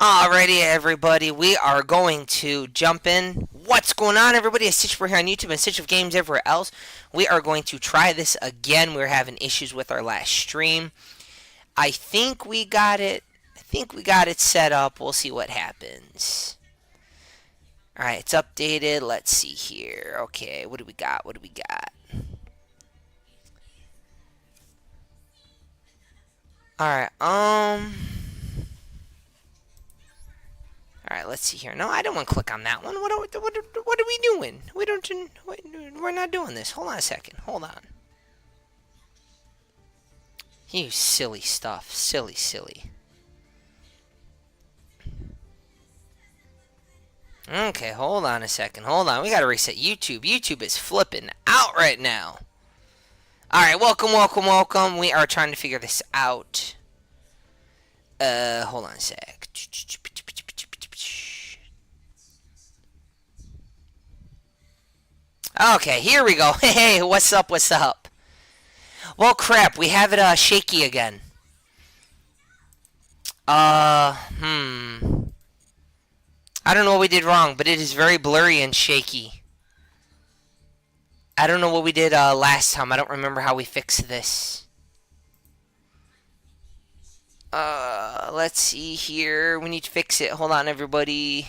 Alrighty, everybody, we are going to jump in. What's going on, everybody? It's Stitch here on YouTube and Stitch of Games everywhere else. We are going to try this again. We were having issues with our last stream. I think we got it. Set up. We'll see what happens. Alright, it's updated. Let's see here. Okay, what do we got? Alright, Alright, let's see here. No, I don't want to click on that one. What are we doing? We're not doing this. Hold on a second. Hold on. You silly stuff. Silly. Okay, hold on a second. Hold on. We gotta reset YouTube. YouTube is flipping out right now. Alright, welcome. We are trying to figure this out. Hold on a sec. Okay, here we go. Hey, what's up? Well, crap, we have it, shaky again. I don't know what we did wrong, but it is very blurry and shaky. I don't know what we did, last time. I don't remember how we fixed this. Let's see here. We need to fix it. Hold on, everybody.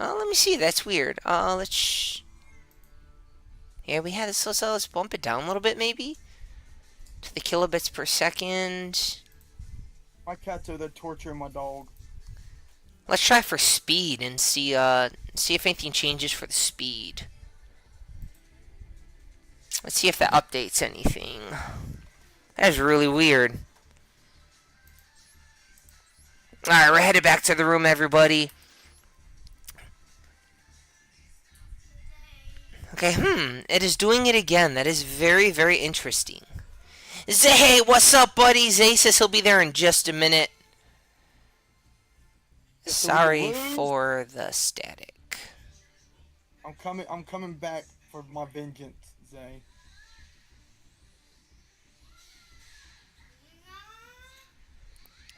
Let me see. That's weird. Let's... Yeah, we had this. Let's bump it down a little bit, maybe? To the kilobits per second. My cat's over there torturing my dog. Let's try for speed and see if anything changes for the speed. Let's see if that updates anything. That is really weird. Alright, we're headed back to the room, everybody. Okay, it is doing it again. That is very, very interesting. Zay, what's up, buddy? Zay says he'll be there in just a minute. Sorry for the static. I'm coming back for my vengeance, Zay.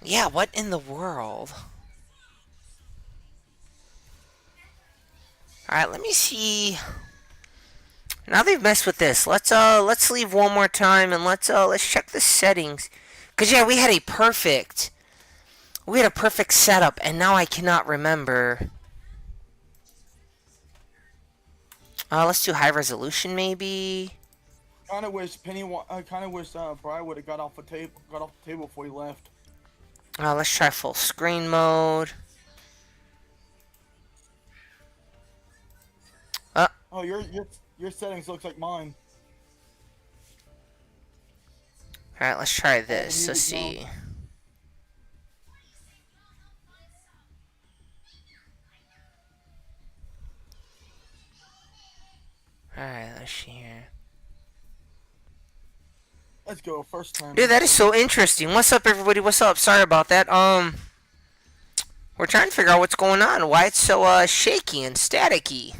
Yeah, what in the world? Alright, let me see. Now they've messed with this. Let's leave one more time and let's check the settings. Cause yeah, we had a perfect setup, and now I cannot remember. Let's do high resolution, maybe. Kind of wish Brian would have got off the table before he left. Let's try full screen mode. Oh, your settings looks like mine. Alright, let's try this. Let's see. Alright, let's see here. Let's go, first time. Dude, that is so interesting. What's up, everybody? What's up? Sorry about that. We're trying to figure out what's going on. Why it's so, shaky and staticky.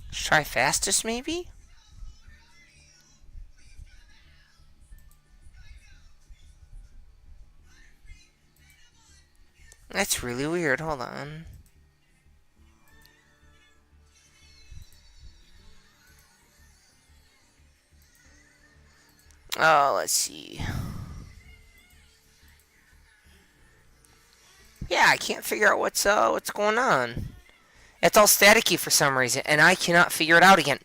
Let's try fastest, maybe? That's really weird. Hold on. Oh, let's see. Yeah, I can't figure out what's going on. It's all staticky for some reason, and I cannot figure it out again.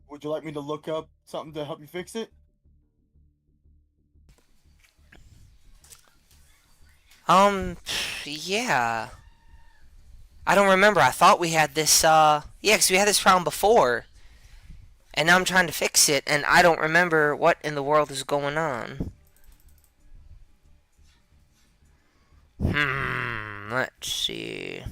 Would you like me to look up something to help you fix it? Yeah. I don't remember. I thought we had this, yeah, because we had this problem before. And now I'm trying to fix it, and I don't remember what in the world is going on. Let's see.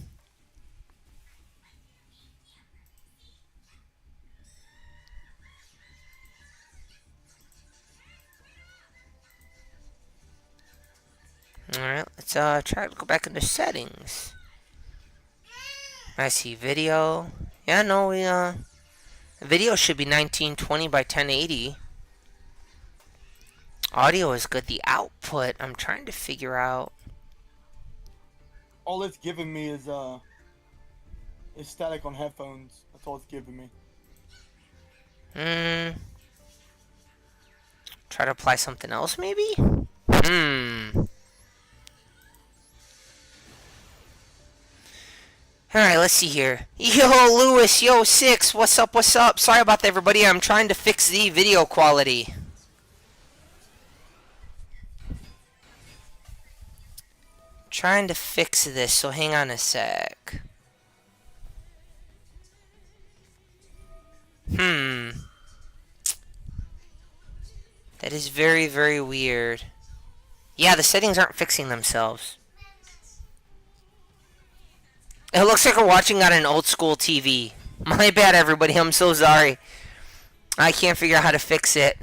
Let's try to go back into settings. I see video. Yeah, no, video should be 1920 by 1080. Audio is good. The output, I'm trying to figure out. All it's giving me is static on headphones. That's all it's giving me. Try to apply something else, maybe? Alright, let's see here. Yo, Lewis, yo, 6, what's up, what's up? Sorry about that, everybody. I'm trying to fix the video quality. Trying to fix this, so hang on a sec. That is very, very weird. Yeah, the settings aren't fixing themselves. It looks like we're watching on an old school TV. My bad, everybody. I'm so sorry. I can't figure out how to fix it.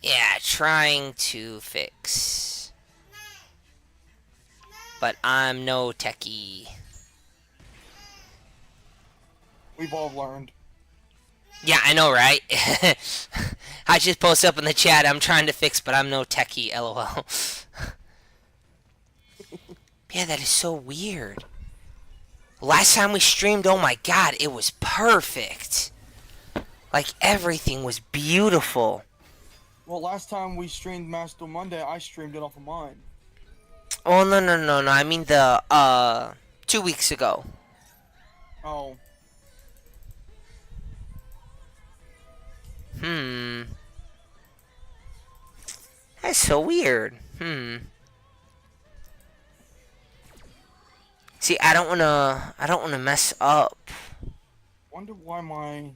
Yeah, trying to fix. But I'm no techie. We've all learned. Yeah, I know, right? I just posted up in the chat, I'm trying to fix, but I'm no techie, lol. Yeah, that is so weird. Last time we streamed, oh my god, it was perfect. Like, everything was beautiful. Well, last time we streamed Master Monday, I streamed it off of mine. Oh, no. I mean the, 2 weeks ago. Oh. That's so weird. See, I don't wanna mess up. Wonder why my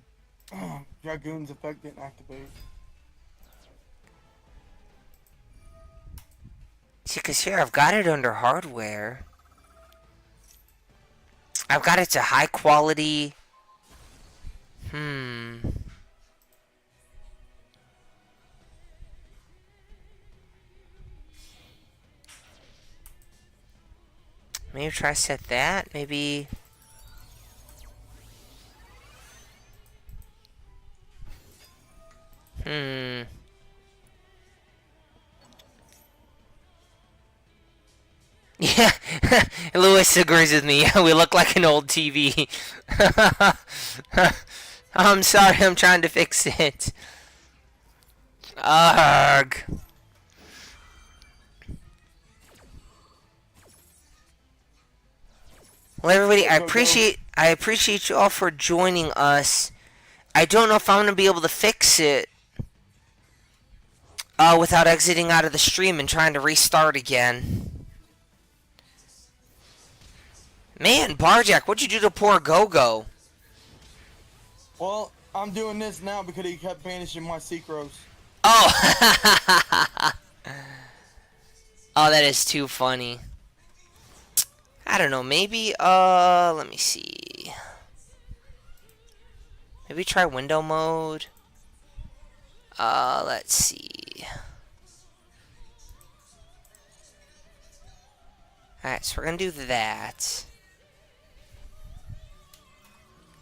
Dragoon's effect didn't activate. See, because here I've got it under hardware. I've got it to high quality. Maybe try to set that. Maybe. Yeah, Lewis agrees with me. Yeah, we look like an old TV. I'm sorry, I'm trying to fix it. Ugh. Well, everybody, I appreciate you all for joining us. I don't know if I'm gonna be able to fix it without exiting out of the stream and trying to restart again. Man, Barjack, what'd you do to poor Go-Go? Well, I'm doing this now because he kept banishing my Secros. Oh! Oh, that is too funny. I don't know, maybe, let me see. Maybe try window mode. Let's see. Alright, so we're gonna do that.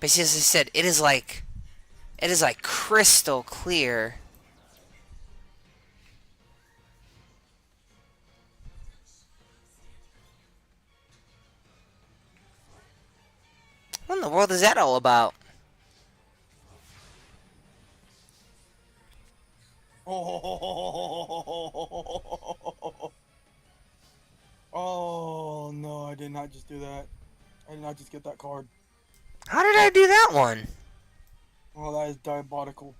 But as I said, it is like crystal clear. What in the world is that all about? Oh no, I did not just do that. I did not just get that card. How did I do that one? Oh, that is diabolical.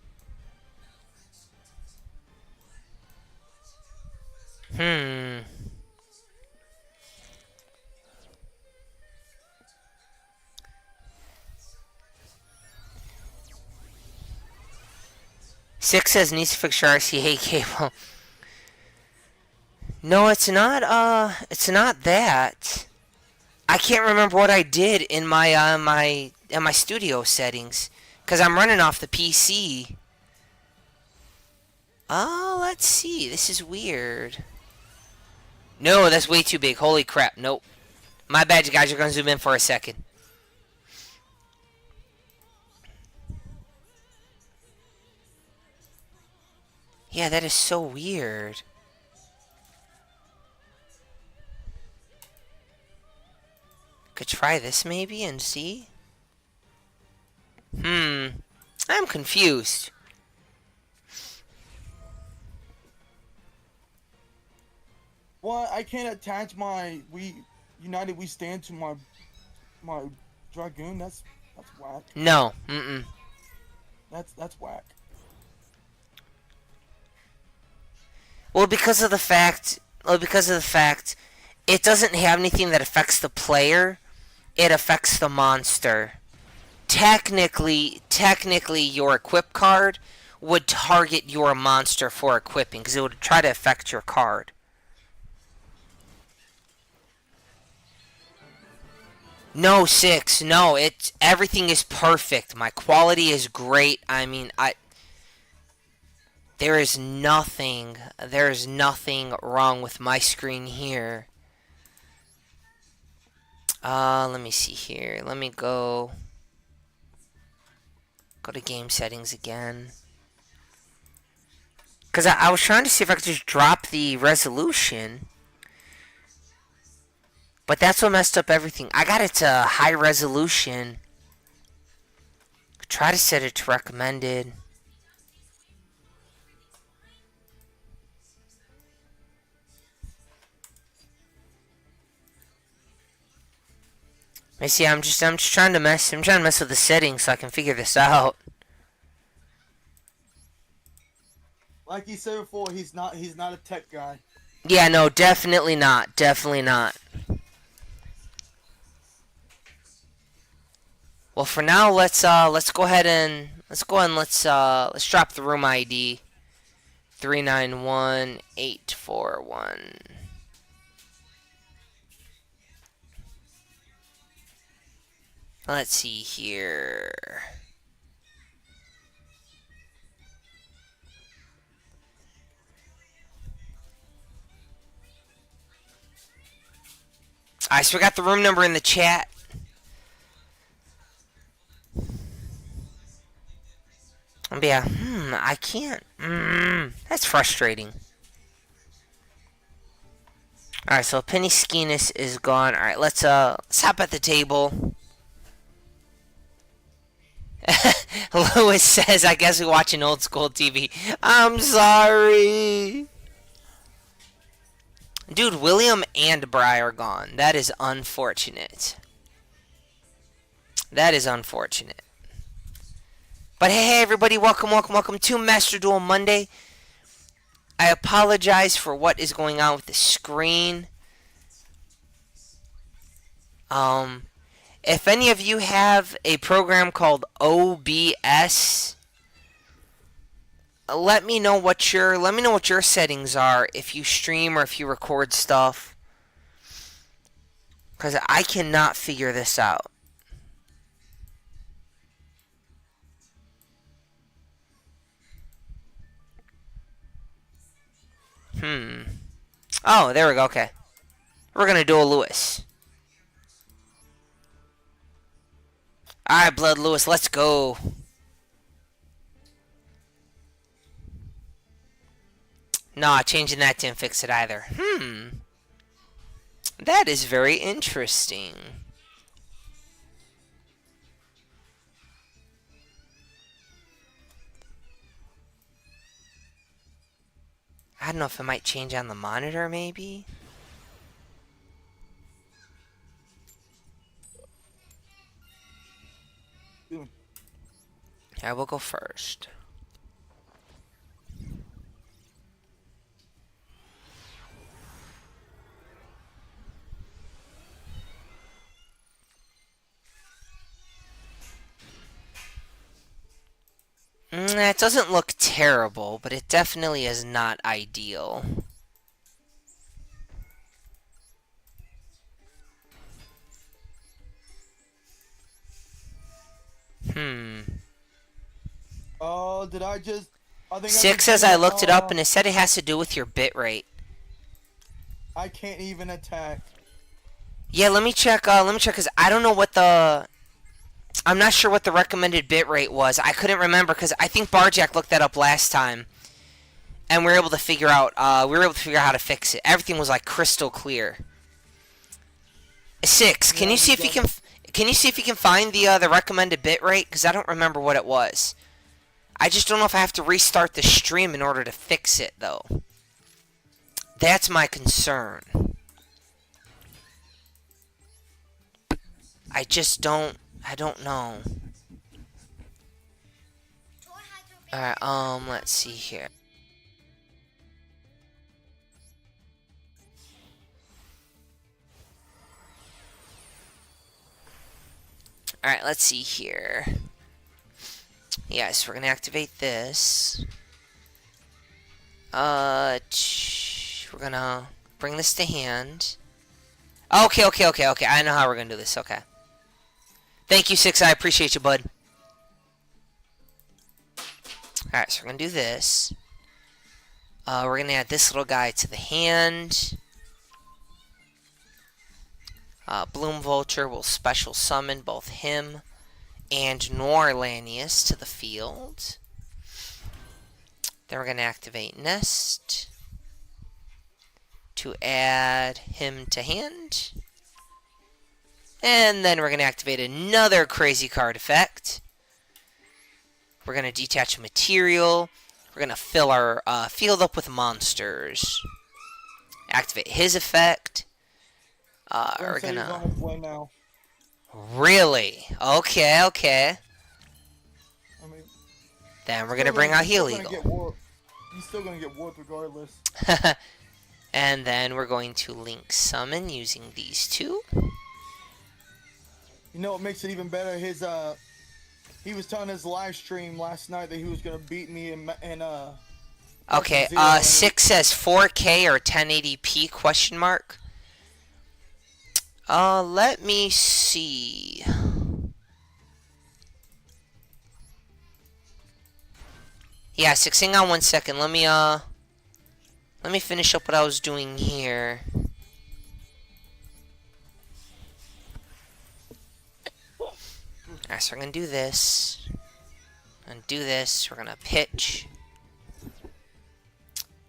Six says needs to fix your RCA cable. No, it's not that. I can't remember what I did in my my studio settings, cause I'm running off the PC. Oh, let's see. This is weird. No, that's way too big. Holy crap. Nope. My bad, you guys. You're going to zoom in for a second. Yeah, that is so weird. Could try this maybe and see? I'm confused. What? I can't attach my We Stand to my Dragoon. That's whack. No. Mm-mm. That's whack. Well, because of the fact, it doesn't have anything that affects the player. It affects the monster. Technically, your equip card would target your monster for equipping because it would try to affect your card. No, 6. No, everything is perfect. My quality is great. I mean, there is nothing wrong with my screen here. Let me see here. Let me go to game settings again. Because I was trying to see if I could just drop the resolution. But that's what messed up everything. I got it to high resolution. Try to set it to recommended. I see. I'm just trying to mess. I'm trying to mess with the settings so I can figure this out. Like he said before, he's not a tech guy. Yeah, no, definitely not. Definitely not. Well, for now, let's go ahead and let's drop the room ID 391841. Let's see here. Alright, so we got the room number in the chat. But yeah, I can't. That's frustrating. Alright, so Penny Skeenness is gone. Alright, let's hop at the table. Lewis says, I guess we're watching old school TV. I'm sorry. Dude, William and Bry are gone. That is unfortunate. That is unfortunate. But hey, everybody, welcome to Master Duel Monday. I apologize for what is going on with the screen. If any of you have a program called OBS, let me know what your settings are if you stream or if you record stuff, because I cannot figure this out. Oh, there we go. Okay, we're gonna do a Lewis. All right, Blood Lewis, let's go. Nah, changing that didn't fix it either. That is very interesting. I don't know if it might change on the monitor, maybe? I will go first. It doesn't look terrible, but it definitely is not ideal. Oh, did I just I think every 6 says I time, looked it up and it said it has to do with your bit rate. I can't even attack. Yeah, let me check. Let me check because I don't know what the. I'm not sure what the recommended bit rate was. I couldn't remember because I think Barjack looked that up last time, and we were able to figure out. We were able to figure out how to fix it. Everything was like crystal clear. 6. Can Yeah, you see if you can? Can you see if you can find the recommended bit rate? Because I don't remember what it was. I just don't know if I have to restart the stream in order to fix it though. That's my concern. I just don't. I don't know. Alright, let's see here. Alright, let's see here. Yes, we're gonna activate this. We're gonna bring this to hand. Okay. I know how we're gonna do this. Okay. Thank you, 6. I appreciate you, bud. Alright, so we're gonna do this. We're gonna add this little guy to the hand. Bloom Vulture will special summon both him and Norlanius to the field. Then we're going to activate Nest to add him to hand. And then we're going to activate another crazy card effect. We're going to detach a material. We're going to fill our field up with monsters. Activate his effect. We're going to... Really? Okay. I mean, then we're going to bring out Heal Eagle. He's still going to get warped regardless. And then we're going to link summon using these two. You know what makes it even better? He was telling his live stream last night that he was gonna beat me in Okay, 6 says 4K or 1080p question mark. Let me see. Yeah, 6, hang on 1 second. Let me finish up what I was doing here. Alright, so we're gonna do this. And do this. We're gonna pitch.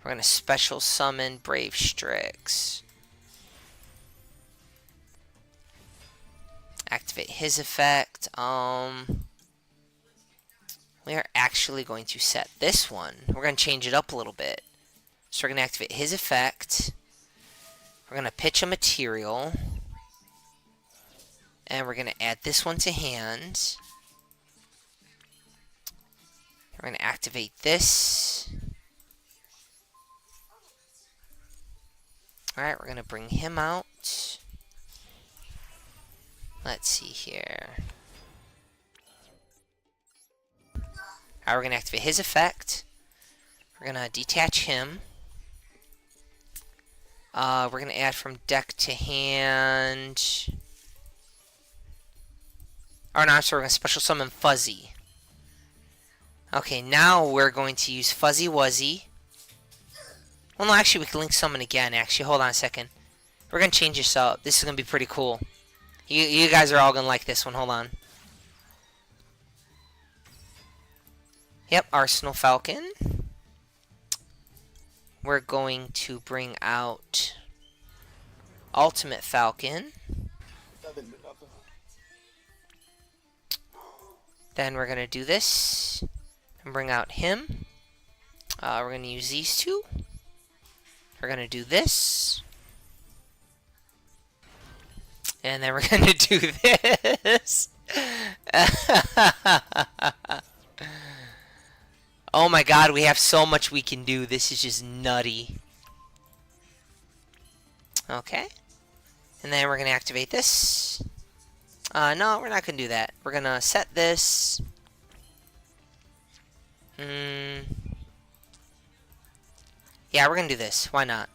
We're gonna special summon Brave Strix. Activate his effect. We are actually going to set this one. We're gonna change it up a little bit. So we're gonna activate his effect. We're gonna pitch a material. And we're going to add this one to hand. We're going to activate this. Alright, we're going to bring him out. Let's see here. Alright, we're going to activate his effect. We're going to detach him. We're going to add from deck to hand. Oh no, so we're going to special summon Fuzzy. Okay, now we're going to use Fuzzy Wuzzy. Well, no, actually, we can link summon again, actually. Hold on a second. We're going to change this up. This is going to be pretty cool. You guys are all going to like this one. Hold on. Yep, Arsenal Falcon. We're going to bring out Ultimate Falcon. Then we're going to do this and bring out him. We're going to use these two. We're going to do this. And then we're going to do this. Oh my god, we have so much we can do. This is just nutty. Okay. And then we're going to activate this. No, we're not going to do that. We're going to set this. Yeah, we're going to do this. Why not?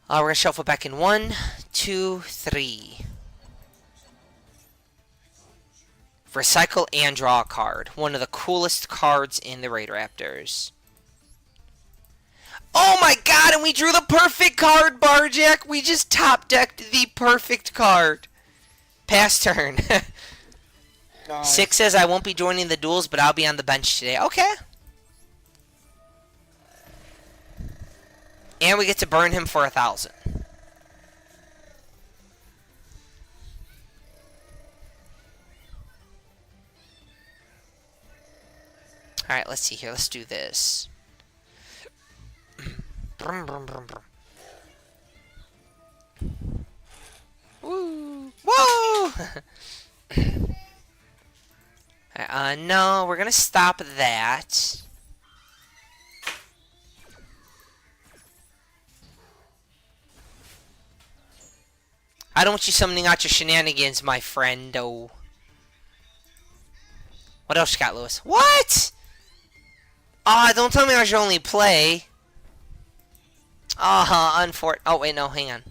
We're going to shuffle back in 1, 2, 3. Recycle and draw a card. One of the coolest cards in the Raid Raptors. Oh my god, and we drew the perfect card, Barjack! We just top-decked the perfect card. Pass turn. Nice. 6 says I won't be joining the duels, but I'll be on the bench today. Okay. And we get to burn him for 1,000. Alright, let's see here. Let's do this. Brum, brum, brum, brum. Woo! Woo! No, we're gonna stop that. I don't want you summoning out your shenanigans, my friend. Oh. What else you got, Lewis? What? Ah, don't tell me I should only play. Oh, wait, no, hang on.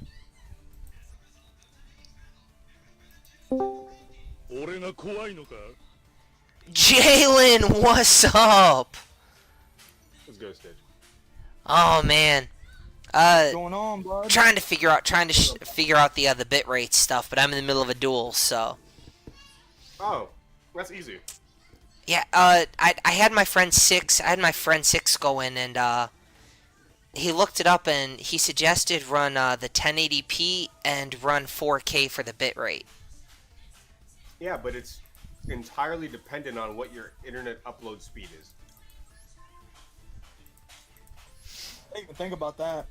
Jalen, what's up? Let's go, Stitch. Oh man, What's going on, bud? trying to figure out the bitrate stuff, but I'm in the middle of a duel, so Oh, that's easy. yeah. I had my friend Six. I had my friend Six go in, and he looked it up, and he suggested run the 1080p and run 4K for the bitrate. Yeah, but it's entirely dependent on what your internet upload speed is. I didn't even think about that.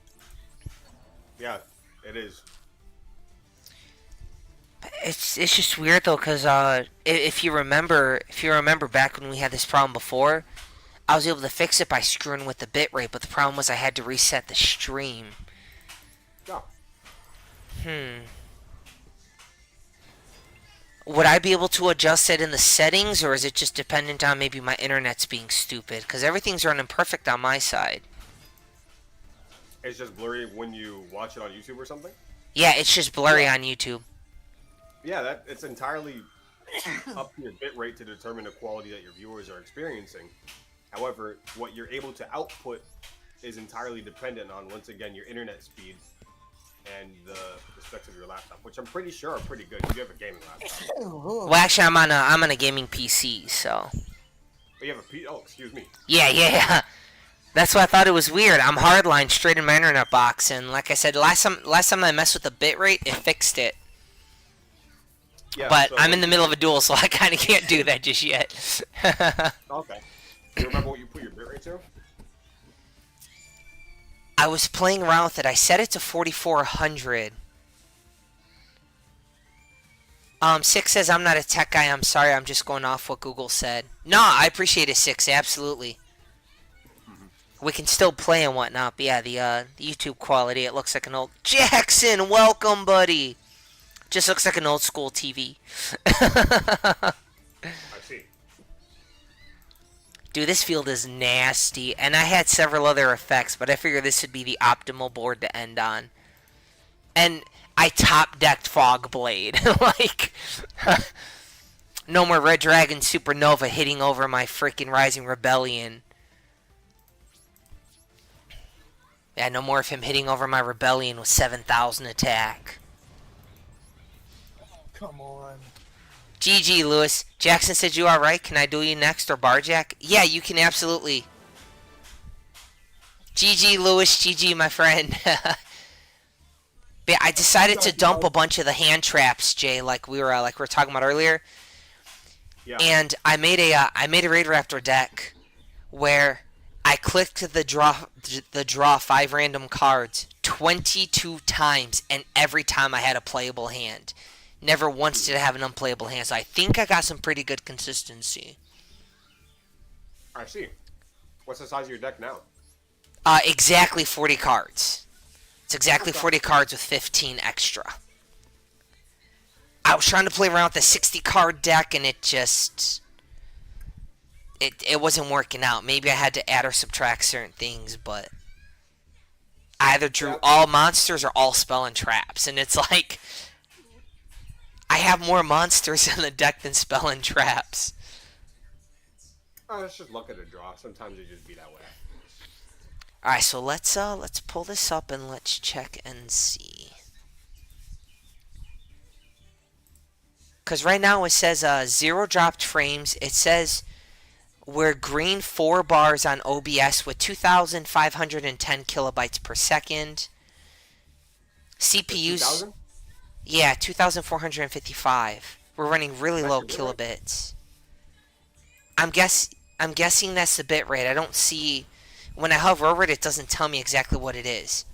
Yeah, it is. It's just weird though, cause if you remember back when we had this problem before, I was able to fix it by screwing with the bitrate, but the problem was I had to reset the stream. No. Would I be able to adjust it in the settings, or is it just dependent on maybe my internet's being stupid? Cause everything's running perfect on my side. It's just blurry when you watch it on YouTube or something? Yeah, it's just blurry on YouTube. Yeah, it's entirely up to your bitrate to determine the quality that your viewers are experiencing. However, what you're able to output is entirely dependent on, once again, your internet speed and the specs of your laptop, which I'm pretty sure are pretty good. You have a gaming laptop. Well, actually, I'm on a gaming PC, so. Oh, you have a Oh, excuse me. Yeah. That's why I thought it was weird. I'm hardline straight in my internet box, and like I said, last time I messed with the bitrate, it fixed it. Yeah, But so I'm in the middle of a duel, so I kind of can't do that just yet. Okay. Do you remember what you put your bitrate to? I was playing around with it. I set it to 4400. Six says I'm not a tech guy. I'm sorry. I'm just going off what Google said. No, I appreciate it, Six. Absolutely. We can still play and whatnot, but yeah, the YouTube quality, it looks like an old... Jackson, welcome, buddy! Just looks like an old school TV. I see. Dude, this field is nasty, and I had several other effects, but I figured this would be the optimal board to end on. And I top-decked Fog Blade. Like, no more Red Dragon Supernova hitting over my freaking Rising Rebellion. Yeah, no more of him hitting over my Rebellion with 7,000 attack. Come on. GG, Lewis. Jackson said you alright. Can I do you next or Barjack? Yeah, you can absolutely. GG, Lewis. GG, my friend. But I decided to dump a bunch of the hand traps, Jay, like we were talking about earlier. Yeah. And I made a Raid Raptor deck where I clicked the draw 5 random cards 22 times, and every time I had a playable hand. Never once did I have an unplayable hand, so I think I got some pretty good consistency. I see. What's the size of your deck now? Exactly 40 cards. It's exactly Okay. 40 cards with 15 extra. I was trying to play around with the 60 card deck, and it just... It wasn't working out. Maybe I had to add or subtract certain things, but I either drew all monsters or all spell and traps, and it's like I have more monsters in the deck than spell and traps. Oh, let's just look at a draw. Sometimes it just be that way. All right, so let's pull this up and let's check and see. Because right now it says 0 dropped frames. It says we're green 4 bars on OBS with 2,510 kilobytes per second. CPUs, 2000? yeah, 2,455. We're running really That's low your bit rate? kilobits. I'm guessing that's the bit rate. I don't see when I hover over it. It doesn't tell me exactly what it is.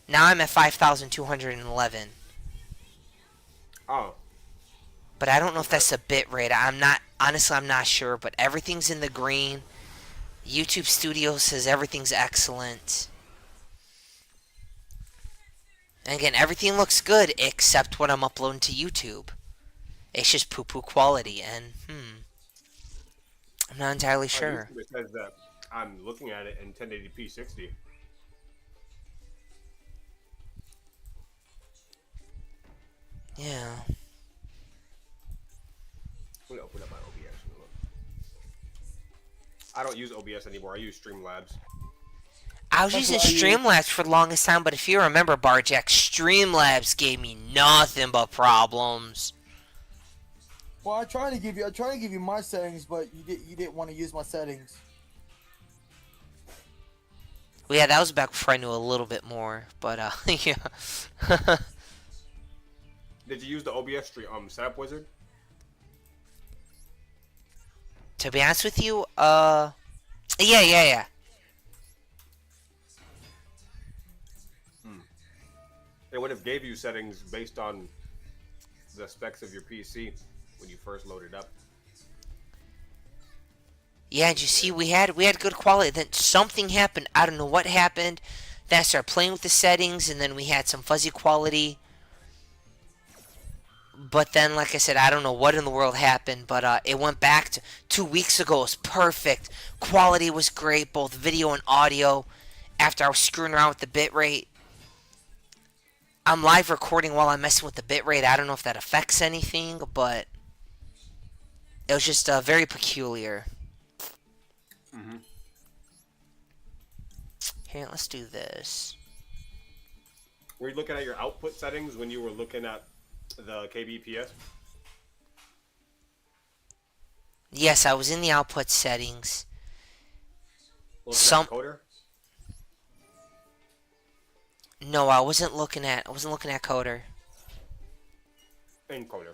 Now I'm at 5,211. Oh, But I don't know if okay. that's the bit rate. Honestly, I'm not sure, but everything's in the green. YouTube Studio says everything's excellent. And again, everything looks good except what I'm uploading to YouTube. It's just poo-poo quality, and I'm not entirely On sure. YouTube, it says that I'm looking at it in 1080p 60. Yeah. I'm gonna open up my OBS and look. I don't use OBS anymore. I use Streamlabs. I was That's using what I use. Streamlabs for the longest time, but if you remember, Barjack, Streamlabs gave me nothing but problems. Well, I tried to give you my settings, but you didn't want to use my settings. Well, yeah, that was back before I knew a little bit more, but yeah. Did you use the OBS setup wizard? To be honest with you, yeah. It would have gave you settings based on the specs of your PC when you first loaded up. Yeah, and you see, we had good quality. Then something happened. I don't know what happened. Then I started playing with the settings, and then we had some fuzzy quality. But then, like I said, I don't know what in the world happened, but it went back to 2 weeks ago. It was perfect. Quality was great, both video and audio. After I was screwing around with the bitrate, I'm live recording while I'm messing with the bitrate. I don't know if that affects anything, but it was just very peculiar. Mm-hmm. Here, let's do this. Were you looking at your output settings when you were looking at the kbps? Yes, I was in the output settings. Looking Some at coder? No, I wasn't looking at coder. Encoder.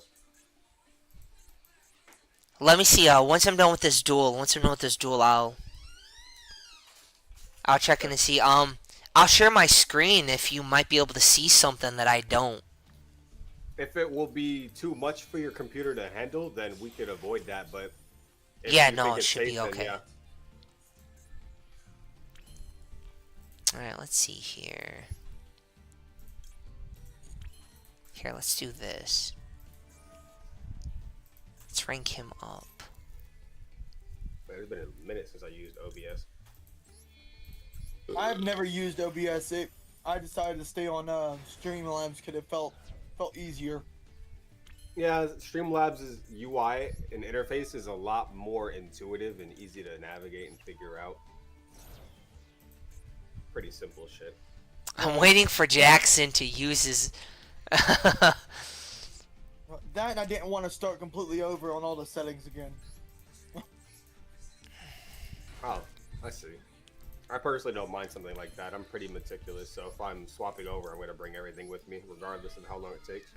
Let me see. Once I'm done with this duel, I'll check in and see. I'll share my screen if you might be able to see something that I don't. If it will be too much for your computer to handle, then we could avoid that. But if Yeah, you no, think it it's should be safe, then okay. yeah. All right, let's see here. Here, let's do this. Let's rank him up. It's been a minute since I used OBS. I've never used OBS. I decided to stay on Streamlabs because it felt easier. Yeah, Streamlabs' UI and interface is a lot more intuitive and easy to navigate and figure out. Pretty simple shit. I'm waiting for Jackson to use his. That and I didn't want to start completely over on all the settings again. Oh, I see. I personally don't mind something like that. I'm pretty meticulous, so if I'm swapping over, I'm going to bring everything with me, regardless of how long it takes.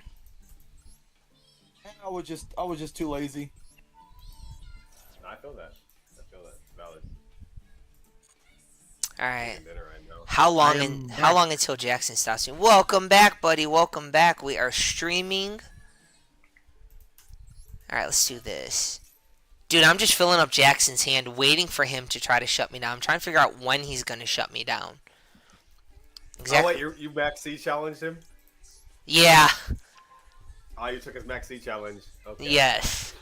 And I was just too lazy. I feel that. Valid. All right. Eating dinner right now. How long I am how long until Jackson stops me? Welcome back, buddy. Welcome back. We are streaming. All right, let's do this. Dude, I'm just filling up Jackson's hand, waiting for him to try to shut me down. I'm trying to figure out when he's going to shut me down. Exactly. Oh, wait, you Max C challenged him? Yeah. Oh, you took his Max C challenge. Okay. Yes.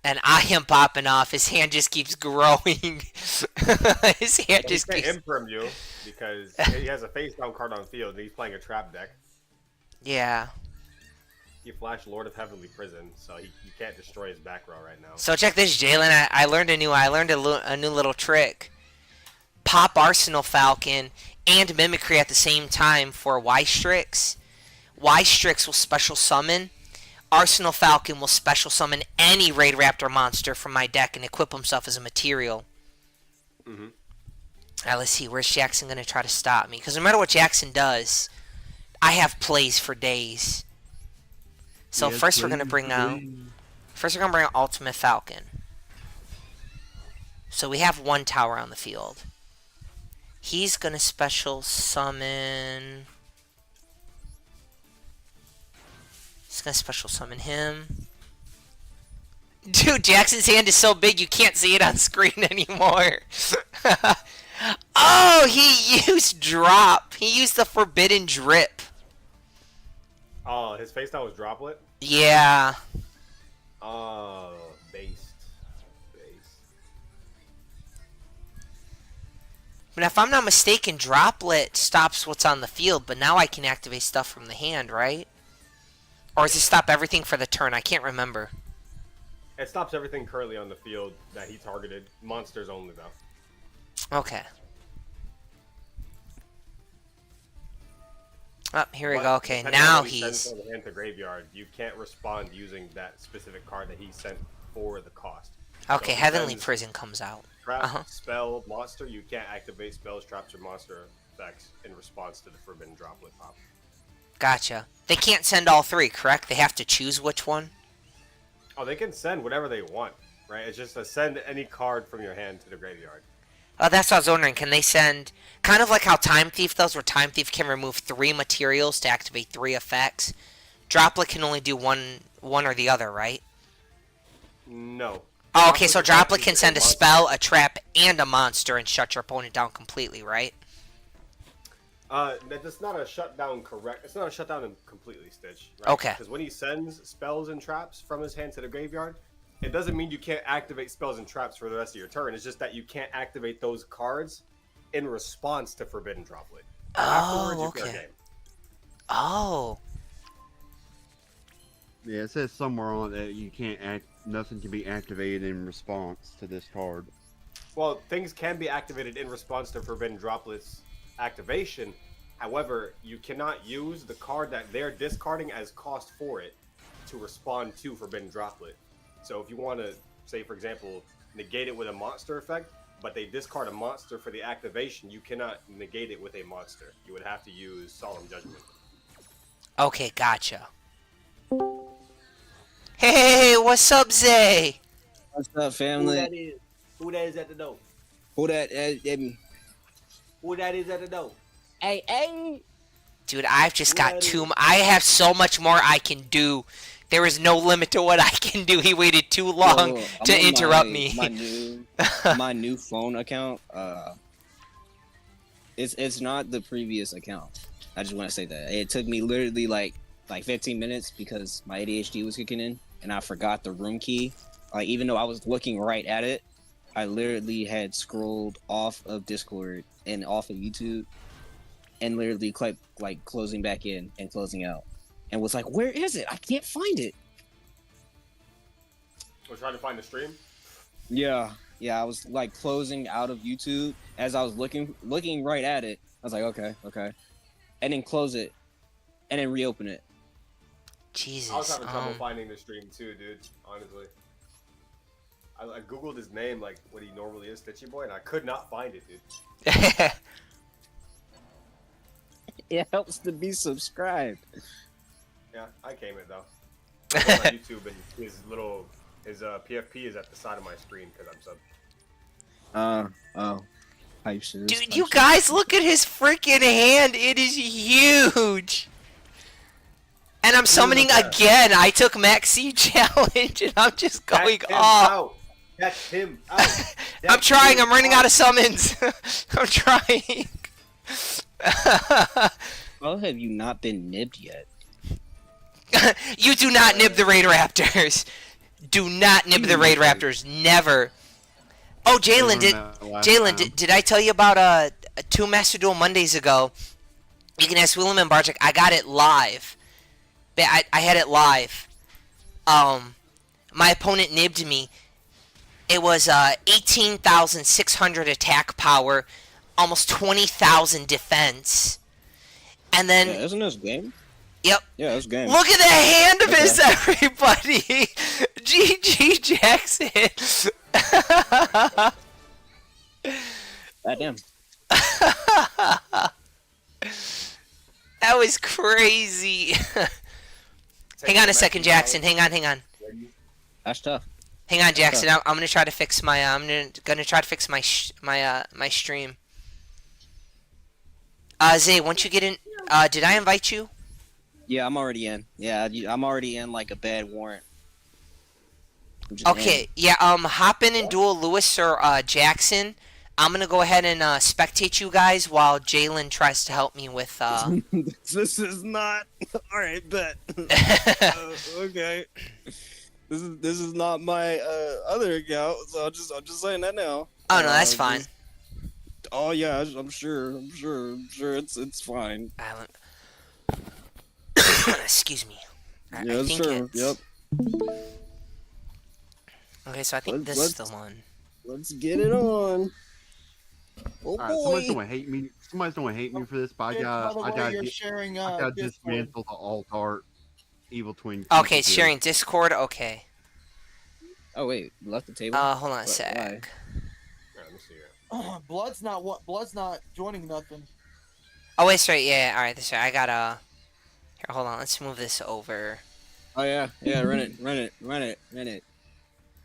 And I am popping off. His hand just keeps growing. His hand He just can't keeps... imperm you because he has a face down card on field and he's playing a trap deck. Yeah. He flashed Lord of Heavenly Prison, so you can't destroy his back row right now. So check this, Jalen. I learned a new little trick. Pop Arsenal Falcon and Mimicry at the same time for Y-Strix. Y-Strix will special summon. Arsenal Falcon will special summon any Raid Raptor monster from my deck and equip himself as a material. Mm-hmm. Alright, let's see. Where's Jackson going to try to stop me? Because no matter what Jackson does, I have plays for days. So Yes, first we're going to bring out... First we're going to bring out Ultimate Falcon. So we have one tower on the field. He's going to special summon... He's going to special summon him. Dude, Jackson's hand is so big you can't see it on screen anymore. Oh, he used drop. He used the forbidden drip. Oh, his face down was Droplet? Yeah. Oh, based. But if I'm not mistaken, Droplet stops what's on the field, but now I can activate stuff from the hand, right? Or does it stop everything for the turn? I can't remember. It stops everything currently on the field that he targeted. Monsters only, though. Okay. Oh, here we go. Okay, Depending on now what he sends he's... from the hand to graveyard, you can't respond using that specific card that he sent for the cost. Okay, So if he Heavenly sends Prison comes out. Trap, spell, monster, you can't activate spells, traps, or monster effects in response to the Forbidden Droplet pop. Gotcha. They can't send all three, correct? They have to choose which one? Oh, they can send whatever they want, right? It's just to send any card from your hand to the graveyard. Oh, that's what I was wondering. Can they send... Kind of like how Time Thief does, where Time Thief can remove 3 materials to activate 3 effects. Droplet can only do one or the other, right? No. Oh, okay, so Droplet is can send a monster. spell, a trap, and a monster and shut your opponent down completely, right? That's not a shutdown correct. It's not a shutdown completely, Stitch. Right? Okay. Because when he sends spells and traps from his hand to the graveyard, it doesn't mean you can't activate spells and traps for the rest of your turn. It's just that you can't activate those cards in response to Forbidden Droplet. Afterwards, you fair okay. game. Oh. Yeah, it says somewhere on that you can't nothing can be activated in response to this card. Well, things can be activated in response to Forbidden Droplet's activation. However, you cannot use the card that they're discarding as cost for it to respond to Forbidden Droplet. So if you want to, say for example, negate it with a monster effect, but they discard a monster for the activation, you cannot negate it with a monster. You would have to use Solemn Judgment. Okay, gotcha. Hey, what's up, Zay? What's up, family? Who that is at the door? Who that? Who that is at the door? Hey. Dude, I've just got I have so much more I can do. There is no limit to what I can do. He waited too long to interrupt me. My new phone account. It's not the previous account. I just want to say that it took me literally like 15 minutes because my ADHD was kicking in and I forgot the room key. Like even though I was looking right at it, I literally had scrolled off of Discord and off of YouTube and literally like closing back in and closing out. And was like, where is it? I can't find it. We're trying to find the stream? Yeah, I was like closing out of YouTube as I was looking right at it. I was like, okay, and then close it, and then reopen it. Jesus. I was having trouble finding the stream too, dude. Honestly, I googled his name, like what he normally is, Stitchy Boy, and I could not find it, dude. It helps to be subscribed. Yeah, I came it though. I'm on YouTube and his PFP is at the side of my screen because I'm sub. Hype shit. Dude, you guys look at his freaking hand. It is huge. And I'm summoning again. I took Maxi challenge and I'm just going off. That's him out. I'm trying. I'm running out of summons. I'm trying. How have you not been nibbed yet? You do not nib the Raid Raptors. Do not nib the Raid Raptors. Never. Oh, Jalen, did I tell you about 2 Master Duel Mondays ago? You can ask Willem and Barczyk. I got it live. But I had it live. My opponent nibbed me. It was 18,600 attack power, almost 20,000 defense. And then, Yeah, isn't this game? yep. Yeah, it's game. Look at the hand of Okay. his, everybody. GG Jackson. Goddamn. That was crazy. Hang on a second, Jackson. Hang on. That's tough. Hang on, Jackson. I'm gonna try to fix my. Gonna try to fix my my stream. Zay, once you get in, did I invite you? Yeah, I'm already in. Yeah, I'm already in like a bad warrant. I'm just Okay, in. yeah. Hop in and duel Lewis or Jackson. I'm gonna go ahead and spectate you guys while Jalen tries to help me with. This is not all right. Bet. Okay. This is not my other account, so I'm just saying that now. Oh no, that's fine. Oh yeah, I'm sure it's fine. Excuse me. I Yeah, think sure. it's... Yep. Okay, so I think this is the one. Let's get it on. Oh Alright, somebody's gonna hate me. Somebody's gonna hate me for this, but By the I way, gotta you're get, sharing I gotta Discord. dismantle the alt-art evil twin. Okay, people sharing Discord. Okay. Oh wait, you left the table. Hold on a Why? sec. Yeah, let me see here. Blood's not joining nothing. Oh wait, sorry. Yeah, all right. This I gotta. Here, hold on. Let's move this over. Oh yeah, run it.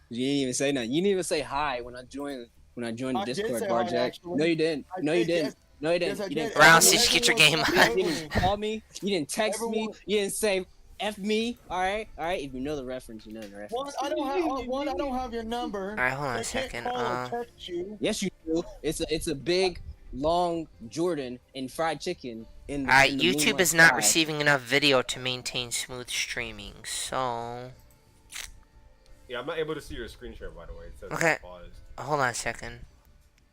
You didn't even say nothing. You didn't even say hi when I joined I the did Discord, say bar hi, Jack. actually. No, you didn't. I No, you did, didn't. yes. No, you didn't. Yes, I You did. didn't. Brown, call see, me. get your game Everyone- on. You didn't call me. You didn't text me. Everyone- You didn't say F me. All right. If you know the reference, you know the reference. I don't have your number. All right, hold on I a second. can't call or text you. Yes, you do. It's a big, long Jordan and fried chicken in. All right. in the YouTube moonlight is not sky. receiving enough video to maintain smooth streaming. So, Yeah, I'm not able to see your screen share, by the way. It says Okay. it's paused. hold on a second.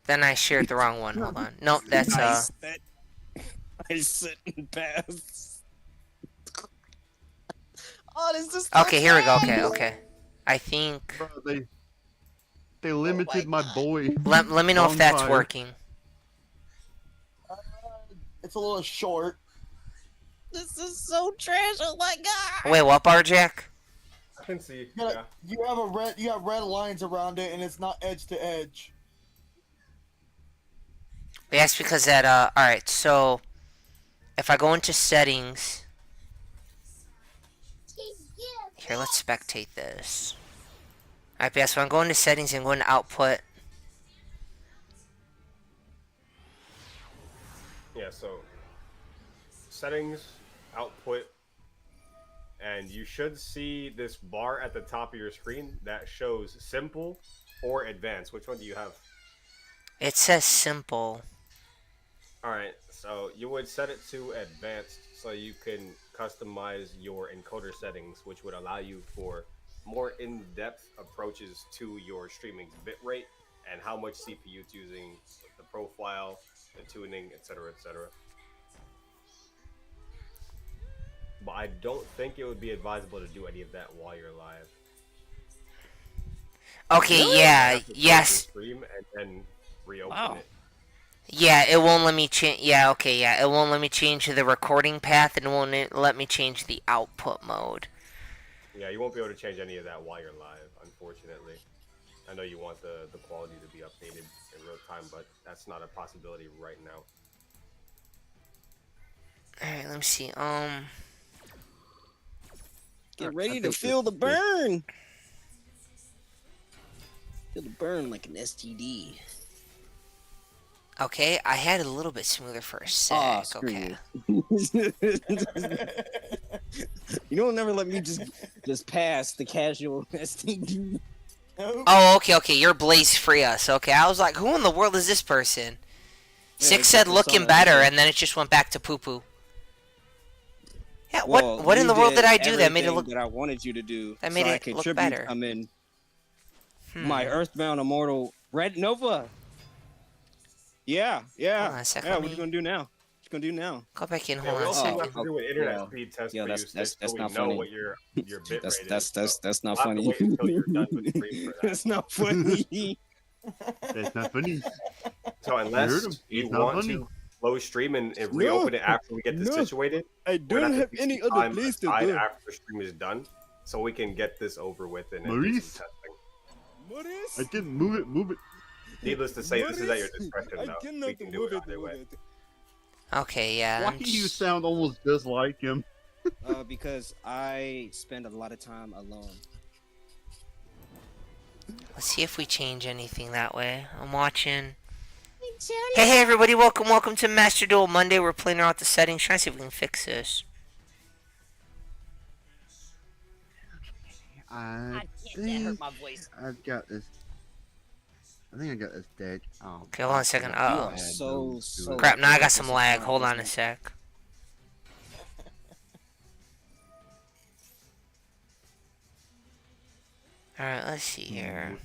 Then I shared the wrong one. Hold on. Nope, that's I sitting past. Oh, this is. Okay, here we go. Okay. I think. Bro, they limited my boy. Let me know if that's Bonfire. working. It's a little short. This is so trash. Oh my god. Wait, what, bar Jack? I can see. You, Yeah. you have red lines around it, and it's not edge to edge. That's because that. All right. So, if I go into settings. Here, let's spectate this. Alright, yeah, so I'm going to settings and going to output. Yeah, so settings, output, and you should see this bar at the top of your screen that shows simple or advanced. Which one do you have? It says simple. Alright, so you would set it to advanced so you can customize your encoder settings, which would allow you for more in-depth approaches to your streaming's bitrate and how much CPU it's using, the profile, the tuning, etc., etc. But I don't think it would be advisable to do any of that while you're live. Okay, You yeah, have to close yes. your stream and then reopen Wow. it. Yeah, it won't let me change. Yeah, okay, yeah. It won't let me change the recording path and it won't let me change the output mode. Yeah, you won't be able to change any of that while you're live, unfortunately. I know you want the quality to be updated in real time, but that's not a possibility right now. Alright, let me see. Get ready to feel the burn. Feel the burn like an STD. Okay, I had it a little bit smoother for a sec. Aw, screw Okay. You don't never let me just pass the casual STD. Oh, okay. You're Blaze Freya. Okay, I was like, who in the world is this person? Six it's said just looking on better, that. and then it just went back to poo poo. Yeah, Well, what in you the world did I do that made it everything look? that I wanted you to do? That made so it I could look tribute better. Come in. Hmm. My Earthbound Immortal Red Nova. Yeah. Hold on a sec, Yeah, let what me- you gonna do now? gonna do now? Go back in. Yeah, Hold we on a also second. have to do an internet Yo. speed test Yo, for that's- you, that's- Stitch, that's so we not know funny. what your bit That's rate that's is. that's that's not We'll have to funny. wait until you're done with the stream for that. That's not funny. That's not funny. So heard him. unless you It's not want funny. to close stream and reopen it after we get this No. situated, I we're gonna don't have have to take any some other time place to aside go. after the stream is done, so we can get this over with and then do Maurice? some testing. Maurice, I didn't move it. Needless to say, this is at your Maurice, discretion, I though. cannot We can do move it either way. Okay, yeah. Why I'm do you just- sound almost just like him? Because I spend a lot of time alone. Let's see if we change anything that way. I'm watching. Hey everybody, welcome to Master Duel Monday. We're playing around with the settings, trying to see if we can fix this. I That think hurt my voice. I've got this. I think I got this dead. Oh, Okay, hold on a second. You Uh-oh. are so Crap, now I got some lag. Hold on a sec. Alright, let's see here.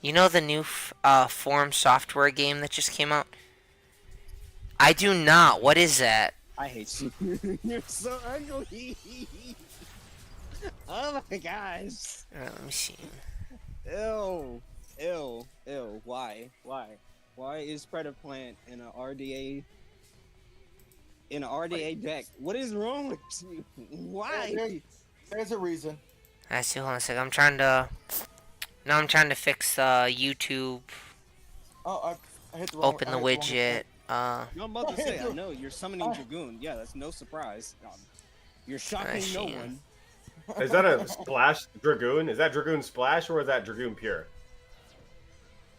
You know the new Form software game that just came out? I do not. What is that? I hate you. You're so ugly. Oh my gosh. Alright, let me see. Ew. Ew. Ew. Why? Why is Predator Plant in an RDA deck? What is wrong with you? Why? There's a reason. I see. Hold on a second. I'm trying to fix YouTube. Oh, I hit the wrong. Open I the hit wrong widget. No, I'm about to say, I know you're summoning Dragoon. Yeah, that's no surprise. You're shocking no see. one. Is that a Splash Dragoon? Is that Dragoon Splash or is that Dragoon Pure?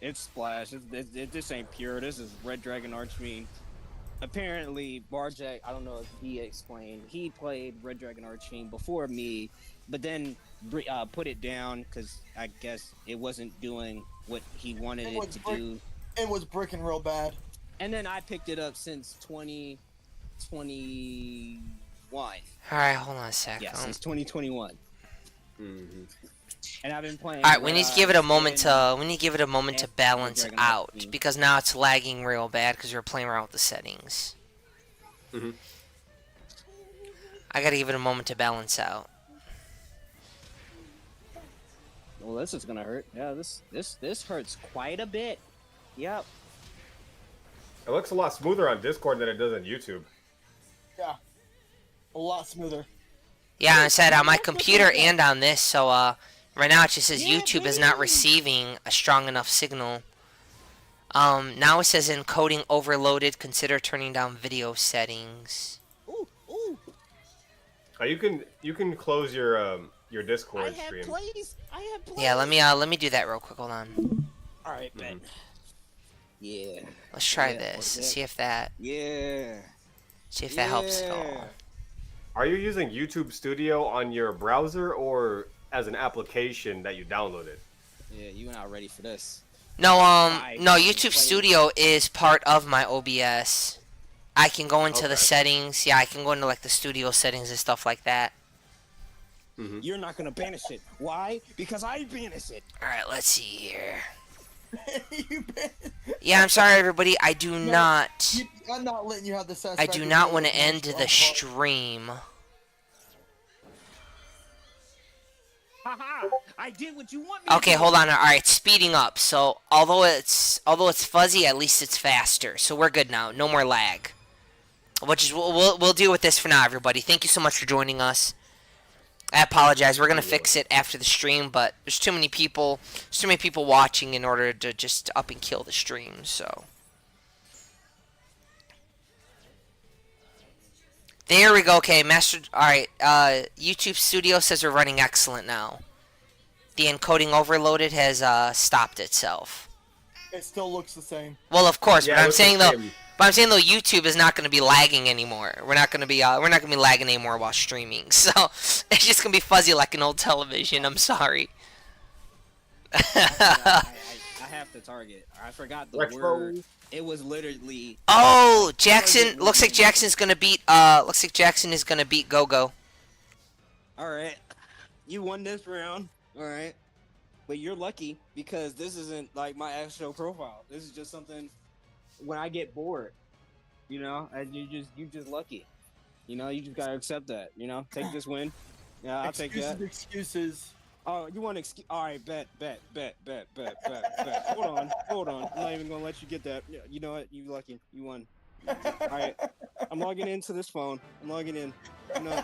It's Splash. This ain't pure. This is Red Dragon Archfiend. Apparently, Barjack, I don't know if he explained, he played Red Dragon Archfiend before me, but then put it down because I guess it wasn't doing what he wanted it to do. It was bricking real bad. And then I picked it up since 2021. Alright, hold on a sec. Yeah, since 2021. Mm-hmm. And I've been playing. Alright, we need to give it a moment and- to balance Dragon out Archfiend. because now it's lagging real bad because we're playing around with the settings. Mhm. I gotta give it a moment to balance out. Well, this is gonna hurt. Yeah, this hurts quite a bit. Yep. It looks a lot smoother on Discord than it does on YouTube. Yeah, a lot smoother. Yeah, I said on my computer and on this, so right now it just says Yeah, YouTube is not baby. receiving a strong enough signal. Now it says encoding overloaded. Consider turning down video settings. Ooh, ooh. You can close your Discord I have stream. plays. I have plays. Yeah, let me do that real quick. Hold on. All right, bet. Yeah. Let's try Yeah, this. what's See if that Yeah. helps at all. Are you using YouTube Studio on your browser or as an application that you downloaded? Yeah, you not ready for this. No, I no. can YouTube play- Studio is part of my OBS. I can go into the Okay. settings. Yeah, I can go into like the studio settings and stuff like that. You're not gonna banish it. Why? Because I banish it. All right, let's see here. You bet. Yeah, I'm sorry, everybody. I do not. I'm not letting you have the I satisfaction. do not want to of end finishing the off part. stream. Haha! I did what you want me Okay, to do. hold on. All right, speeding up. So although it's fuzzy, at least it's faster. So we're good now. No more lag. Which is we'll deal with this for now, everybody. Thank you so much for joining us. I apologize. We're gonna fix it after the stream, but there's too many people. There's too many people watching in order to just up and kill the stream. So there we go. Okay, master. All right. YouTube Studio says we're running excellent now. The encoding overloaded has stopped itself. It still looks the same. Well, of course, Yeah, but it I'm looks saying the though. same. But I'm saying though, YouTube is not going to be lagging anymore. We're not going to be lagging anymore while streaming. So it's just going to be fuzzy like an old television. I'm sorry. I have to target. I forgot the Retro. word. It was literally. Oh, Jackson. Looks like Jackson's going to beat. Looks like Jackson is going to beat Go-Go. All right. You won this round. All right. But you're lucky because this isn't like my actual profile. This is just something when I get bored, you know, and you just lucky. You know, you just gotta accept that. You know, take this win. Yeah, I'll take that. Excuses. Oh, you want to excuse? All right, bet. Hold on. I'm not even gonna let you get that. Yeah, you know what? You lucky. You won. All right, I'm logging into this phone. I'm logging in. You know,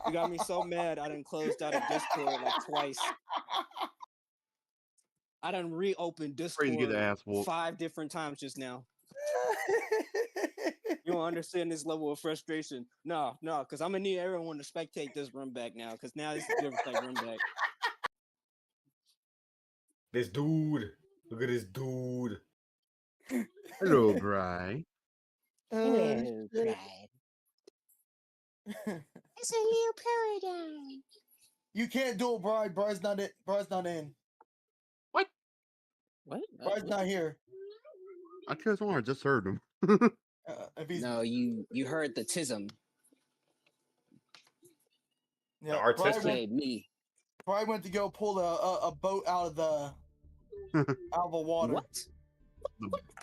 you got me so mad. I done closed out of Discord like twice. I done reopened Afraid to get Discord the ass whooped. 5 different times just now. You don't understand this level of frustration. No, because I'm gonna need everyone to spectate this run back now. Because now this is different type run back. This dude. Look at this dude. Hello, Bry. Hello, shit. pride. It's a new paradigm. You can't duel Bride. Bride's not it. Bride's not in. What? Bride's not here. I could have sworn I just heard him. If he's No, you heard the tism. yeah, artistic- Okay, me. Bride went to go pull a boat out of the water. What?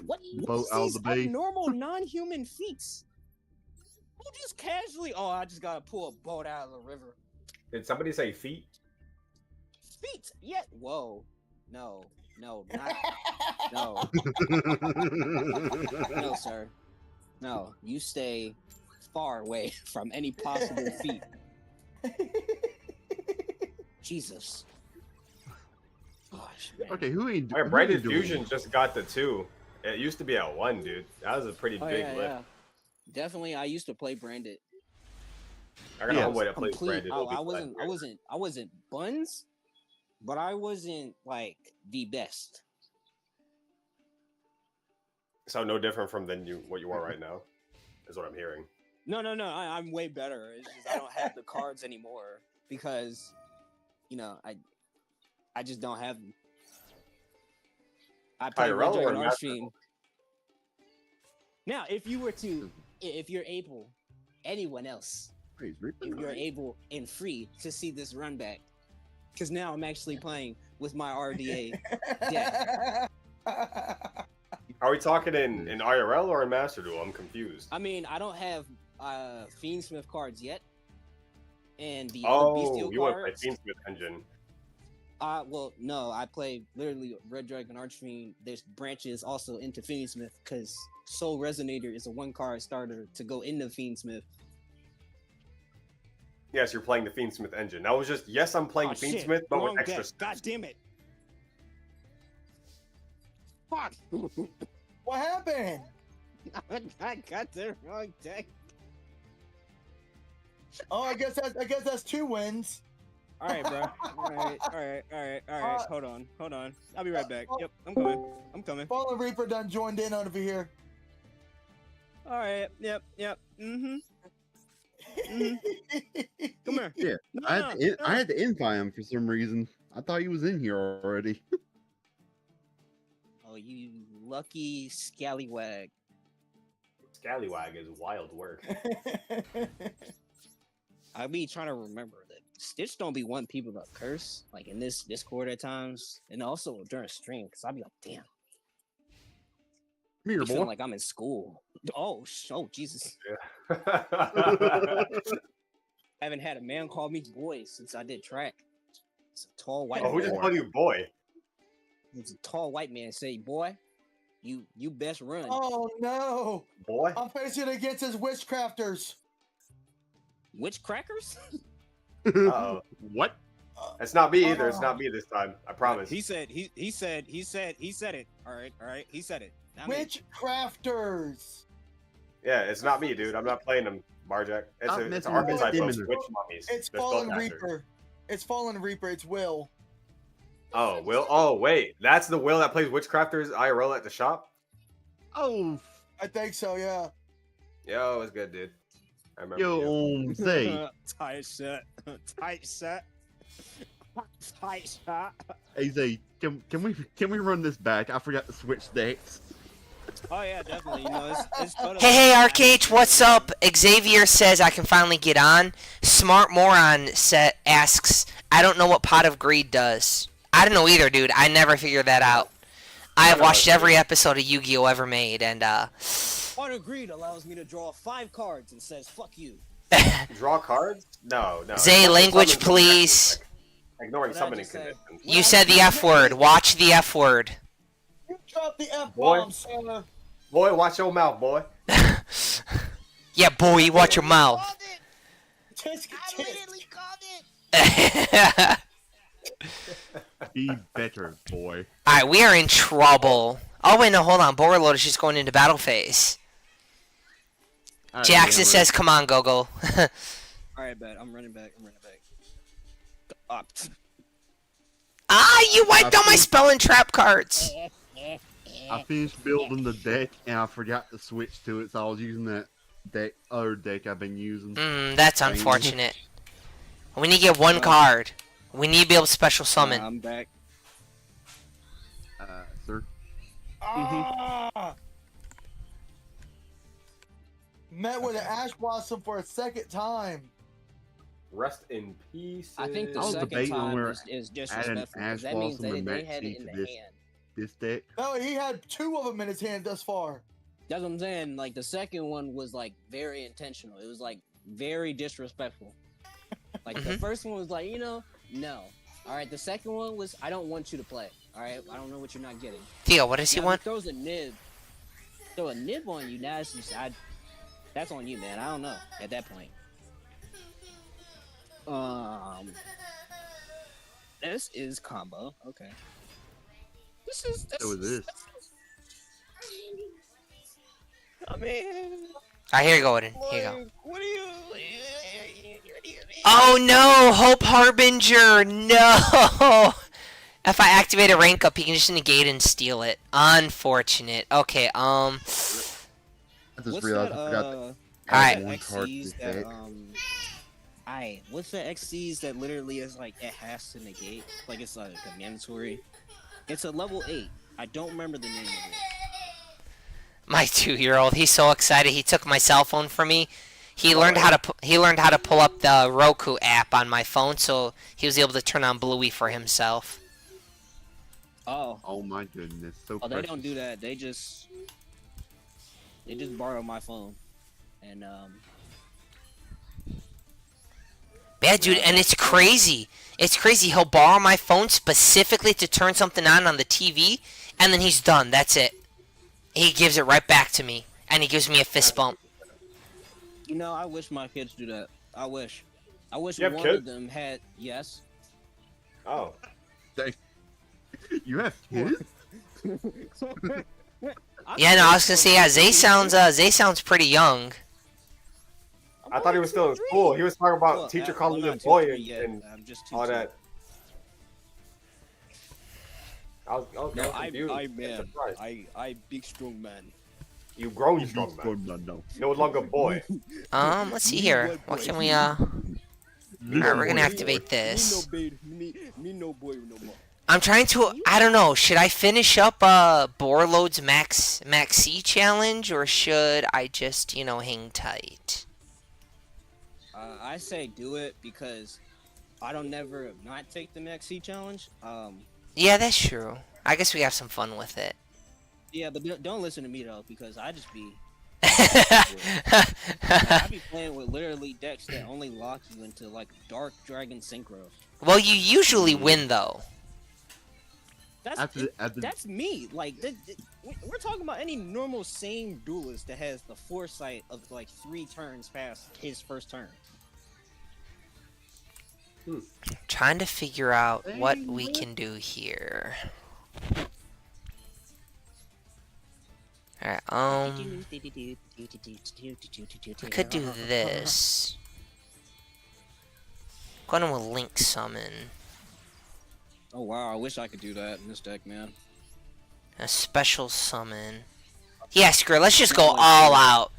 What Boat is out of these the bay. abnormal non-human feats? Who just casually? Oh, I just gotta pull a boat out of the river. Did somebody say feet? Feet? Yeah. Whoa. No, not. No, no, sir. No, you stay far away from any possible feat. Jesus. Gosh, man. Okay, who ain't? Alright, who Branded ain't doing Fusion just got the 2. It used to be at 1, dude. That was a pretty Oh, big yeah, lift. yeah. Definitely, I used to play Branded. I got a Yeah. homeboy that plays Complete. Branded. I wasn't buns, but I wasn't like the best. So no different from what you are right now, is what I'm hearing. No. I'm way better. It's just I don't have the cards anymore because, you know, I just don't have them. I play IRL Red or Dragon Master Archfiend. Now, if you're able, anyone else, Praise Reaper. if you're able and free to see this run back, because now I'm actually playing with my RDA deck. Are we talking in IRL or in Master Duel? I'm confused. I mean, I don't have Fiendsmith cards yet, and the other Bestial Oh, you want to play cards. Fiendsmith Engine. Well, no, I play literally Red Dragon Archfiend. There's branches also into Fiendsmith because Soul Resonator is a 1-card starter to go into Fiendsmith. Yes, you're playing the Fiendsmith Engine. That was just, yes, I'm playing Oh, shit. Fiendsmith, but Wrong with extra deck. steps. God damn it! Fuck! What happened? I got the wrong deck. Oh, I guess that's 2 wins. All right, bro. All right. Hold on. I'll be right back. Yep, I'm coming. Fallen Reaper done joined in over here. All right. Yep. Mm-hmm. Come here. Yeah, No, I had to invite him for some reason. I thought he was in here already. Oh, you lucky scallywag. Scallywag is wild work. I be trying to remember that Stitch don't be wanting people to curse, like in this Discord at times, and also during stream, because I be like, damn, Come here, I feel boy. like I'm in school. Oh, Jesus. Yeah. Haven't had a man call me boy since I did track. It's a tall white Oh, who man. just called you boy? It's a tall white man say, boy, you best run. Oh no! Boy? I'm facing against his witchcrafters. Witch crackers? Uh-oh. What? It's not me either. It's not me this time. I promise. He said it. All right. He said it. Not me. Witchcrafters. Yeah, it's not me, dude. I'm not playing them, Barjack. It's Stop an messing with archetype my of stamina. Witch Mummies. It's They're Fallen spellcasters. Reaper. It's Fallen Reaper. It's Will. Oh, Will. Oh, wait. That's the Will that plays Witchcrafters IRL at the shop? Oh, I think so. Yeah. Yo, it's good, dude. I remember yo, you. say, Tight shot. Tight shot. Tight shot. hey, Zay, can we run this back? I forgot to switch decks. Oh yeah, definitely. You know, it's totally. Hey, RKH, what's up? Xavier says I can finally get on. Smart Moron asks, I don't know what Pot of Greed does. I don't know either, dude. I never figured that out. I have know watched it's every weird. episode of Yu-Gi-Oh ever made, and Auto greed allows me to draw 5 cards and says "fuck you." Draw cards? No. Zay, Special language, summons are please. ignoring What did I summoning just say? conditions. You said the F word. Watch the F word. You dropped the F Boy. bomb, sir. Boy, watch your mouth, boy. Yeah, boy, watch your mouth. Tisk, tisk. Alright, Be better, boy. we are in trouble. Oh, wait, no, hold on. Borload is just going into battle phase. Alright, Jackson yeah, says, come on, Gogo. Alright, bet. I'm running back. You wiped all my spell and trap cards. I finished building the deck and I forgot to switch to it, so I was using that other deck I've been using. That's unfortunate. We need to get one card. We need to be able to special summon. I'm back. Sir. Ah! Met with an ash blossom for a second time. Rest in peace. I think the I was second debating on time where is add disrespectful. an 'Cause Ash that means Blossom and they had it Maxi in to the this. hand. This deck. No, he had 2 of them in his hand thus far. That's what I'm saying. Like the second one was like very intentional. It was like very disrespectful. Like the first one was like, no. All right, the second one was, I don't want you to play. All right, I don't know what you're not getting. Theo, what does he Now, want? if he throws a nib. Throw a nib on you. Now it's just, that's on you, man. I don't know at that point. This is combo. Okay. This is. So is this. I mean. Alright, here you go, Odin. Here you go. What do you? Oh no! Hope Harbinger! No! If I activate a rank up, he can just negate and steal it. Unfortunate. Okay, I What's just realized that? I forgot to Alright. add one card to this XCs that deck. what's the XCs that literally is like it has to negate? Like it's like a mandatory. It's a level 8. I don't remember the name of it. My 2-year-old, he's so excited. He took my cell phone from me. He learned how to pull up the Roku app on my phone, so he was able to turn on Bluey for himself. Oh. Oh my goodness, so Oh, they precious. don't do that. They just borrow my phone, and Yeah, dude, and it's crazy. It's crazy. He'll borrow my phone specifically to turn something on the TV, and then he's done. That's it. He gives it right back to me, and he gives me a fist bump. I wish my kids do that. I wish You have one kids? of them had. Yes. Oh. You have kids? Yeah, no, I was gonna say, yeah, Zay sounds pretty young. I thought he was still in school. He was talking about teacher calling him boy and I'm just all that. I was No, confused. I man. Surprised. I big strong man. You grown strong man. No. No longer boy. Let's see here. What can we, Alright, we're gonna activate this. Me no boy no more. I'm trying to, I don't know, should I finish up, Borload's Maxi challenge, or should I just, hang tight? I say do it because I don't never not take the Maxi challenge. Yeah, that's true. I guess we have some fun with it. Yeah, but don't listen to me though because I just be I be playing with literally decks that only lock you into like Dark Dragon Synchro. Well, you usually win, though. That's me. Like we're talking about any normal sane duelist that has the foresight of like 3 turns past his first turn. Trying to figure out what we can do here. Alright, we could do this. Going to link summon. Oh wow, I wish I could do that in this deck, man. A special summon. Yeah, screw it. Let's just go all out.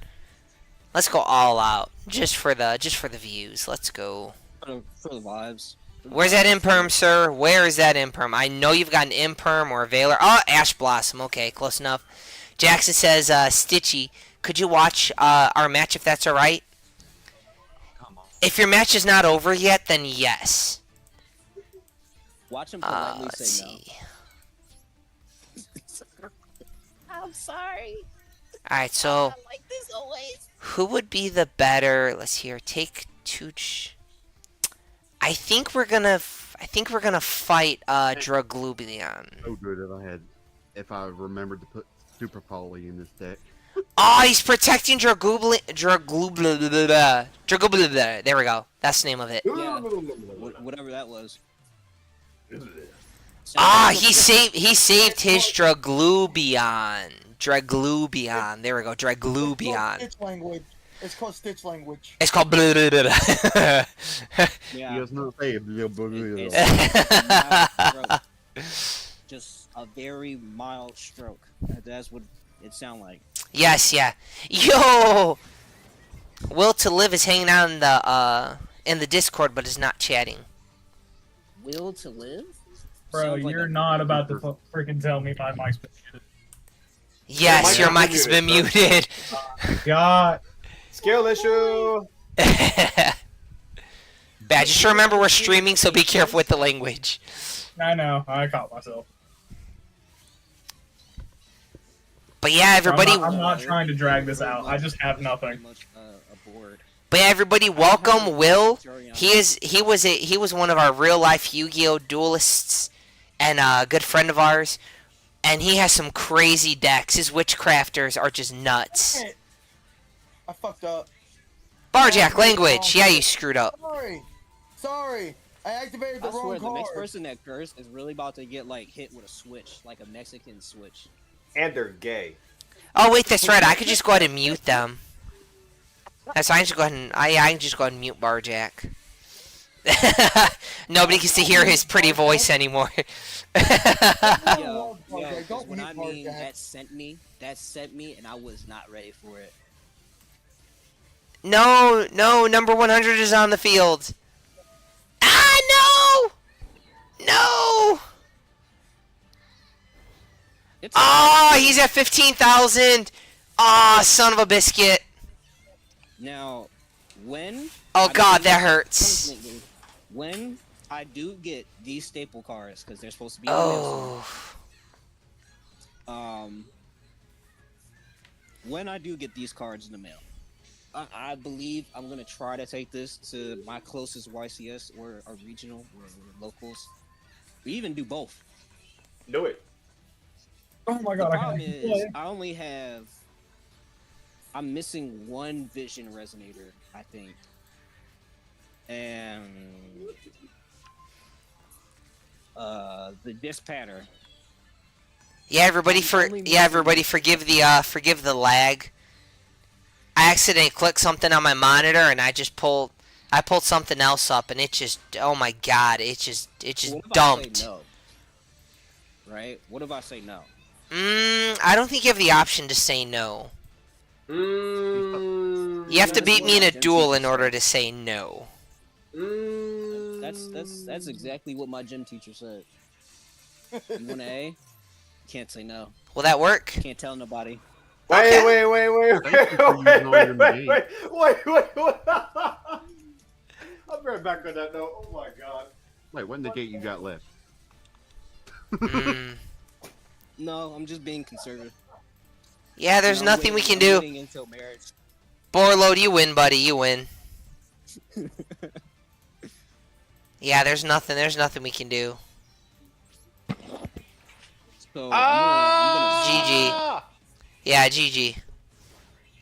Let's go all out. Just for the views. Let's go. For the vibes. Where's that Imperm, sir? Where is that Imperm? I know you've got an Imperm or a Veiler. Oh, Ash Blossom. Okay, close enough. Jackson says, Stitchy, could you watch our match if that's alright? If your match is not over yet, then yes. Watch him politely Let's say no. see. I'm sorry. All right, so like this always. who would be the better? Let's see here. Take Tooch. I think we're gonna fight Draglubian. So good if I remembered to put Super Poly in this deck. Oh, he's protecting Draglubian. There we go. That's the name of it. Yeah. Whatever that was. Ah, he saved his Draglubian. Draglubian. There we go. Draglubian. Stitch language. It's called Stitch language. It's called. Yeah. He does not say It's a mild stroke. Just a very mild stroke. That's what it sounds like. Yes, yeah. Yo, Will to Live is hanging out in the Discord, but is not chatting. Will to live? Bro, Sounds like you're a- not about to freaking tell me my mic's been muted. Yes, your your mic mic is has been muted, muted. God. Skill issue. Bad. Just remember we're streaming, so be careful with the language. I know. I caught myself. But yeah, everybody. I'm not trying to drag this out. I just have nothing. Aboard. But yeah, everybody, welcome Will. He was one of our real life Yu-Gi-Oh duelists and a good friend of ours. And he has some crazy decks. His witchcrafters are just nuts. I fucked up. Barjack language. Yeah, you screwed up. Sorry. I activated the I wrong swear, the card. next person that cursed is really about to get like hit with a switch, like a Mexican switch. And they're gay. Oh wait, that's right. I could just go ahead and mute them. That's fine. I can just go ahead and I can just go ahead and mute Barjack. Nobody gets to hear his pretty voice anymore. Yo, Okay, 'cause don't when I mute mean Barjack. that sent me, and I was not ready for it. No, number 100 is on the field. Ah, no! No! It's Oh, he's at 15,000. Ah, son of a biscuit. now when. Oh I god, do- that hurts. Constantly, when I do get these staple cards, because they're supposed to be in the mail Oh. soon, when I do get these cards in the mail, I believe I'm gonna try to take this to my closest YCS or a regional or locals. We even do both. Do it. Oh my The god, I problem can't is play. I only have. I'm missing one Vision Resonator, I think, and the Disc Pattern. Yeah, everybody forgive the lag. I accidentally clicked something on my monitor and I pulled something else up and it just, oh my god, it just What if I say dumped. no? Right? What if I say no? I don't think you have the option to say no. You have to beat me in a duel in order to say no. That's exactly what my gym teacher said. You want an A? Can't say no. Will that work? Can't tell nobody. Okay. Thank you for using all your Wait. negate. I'll be right back on that note. Oh my god. Wait, what negate you got left? Mm. No, I'm just being conservative. Yeah, there's I'm nothing we waiting- can I'm do. waiting until marriage. Borload, you win, buddy. You win. Yeah, there's nothing we can do. So Ah! GG. Yeah, GG.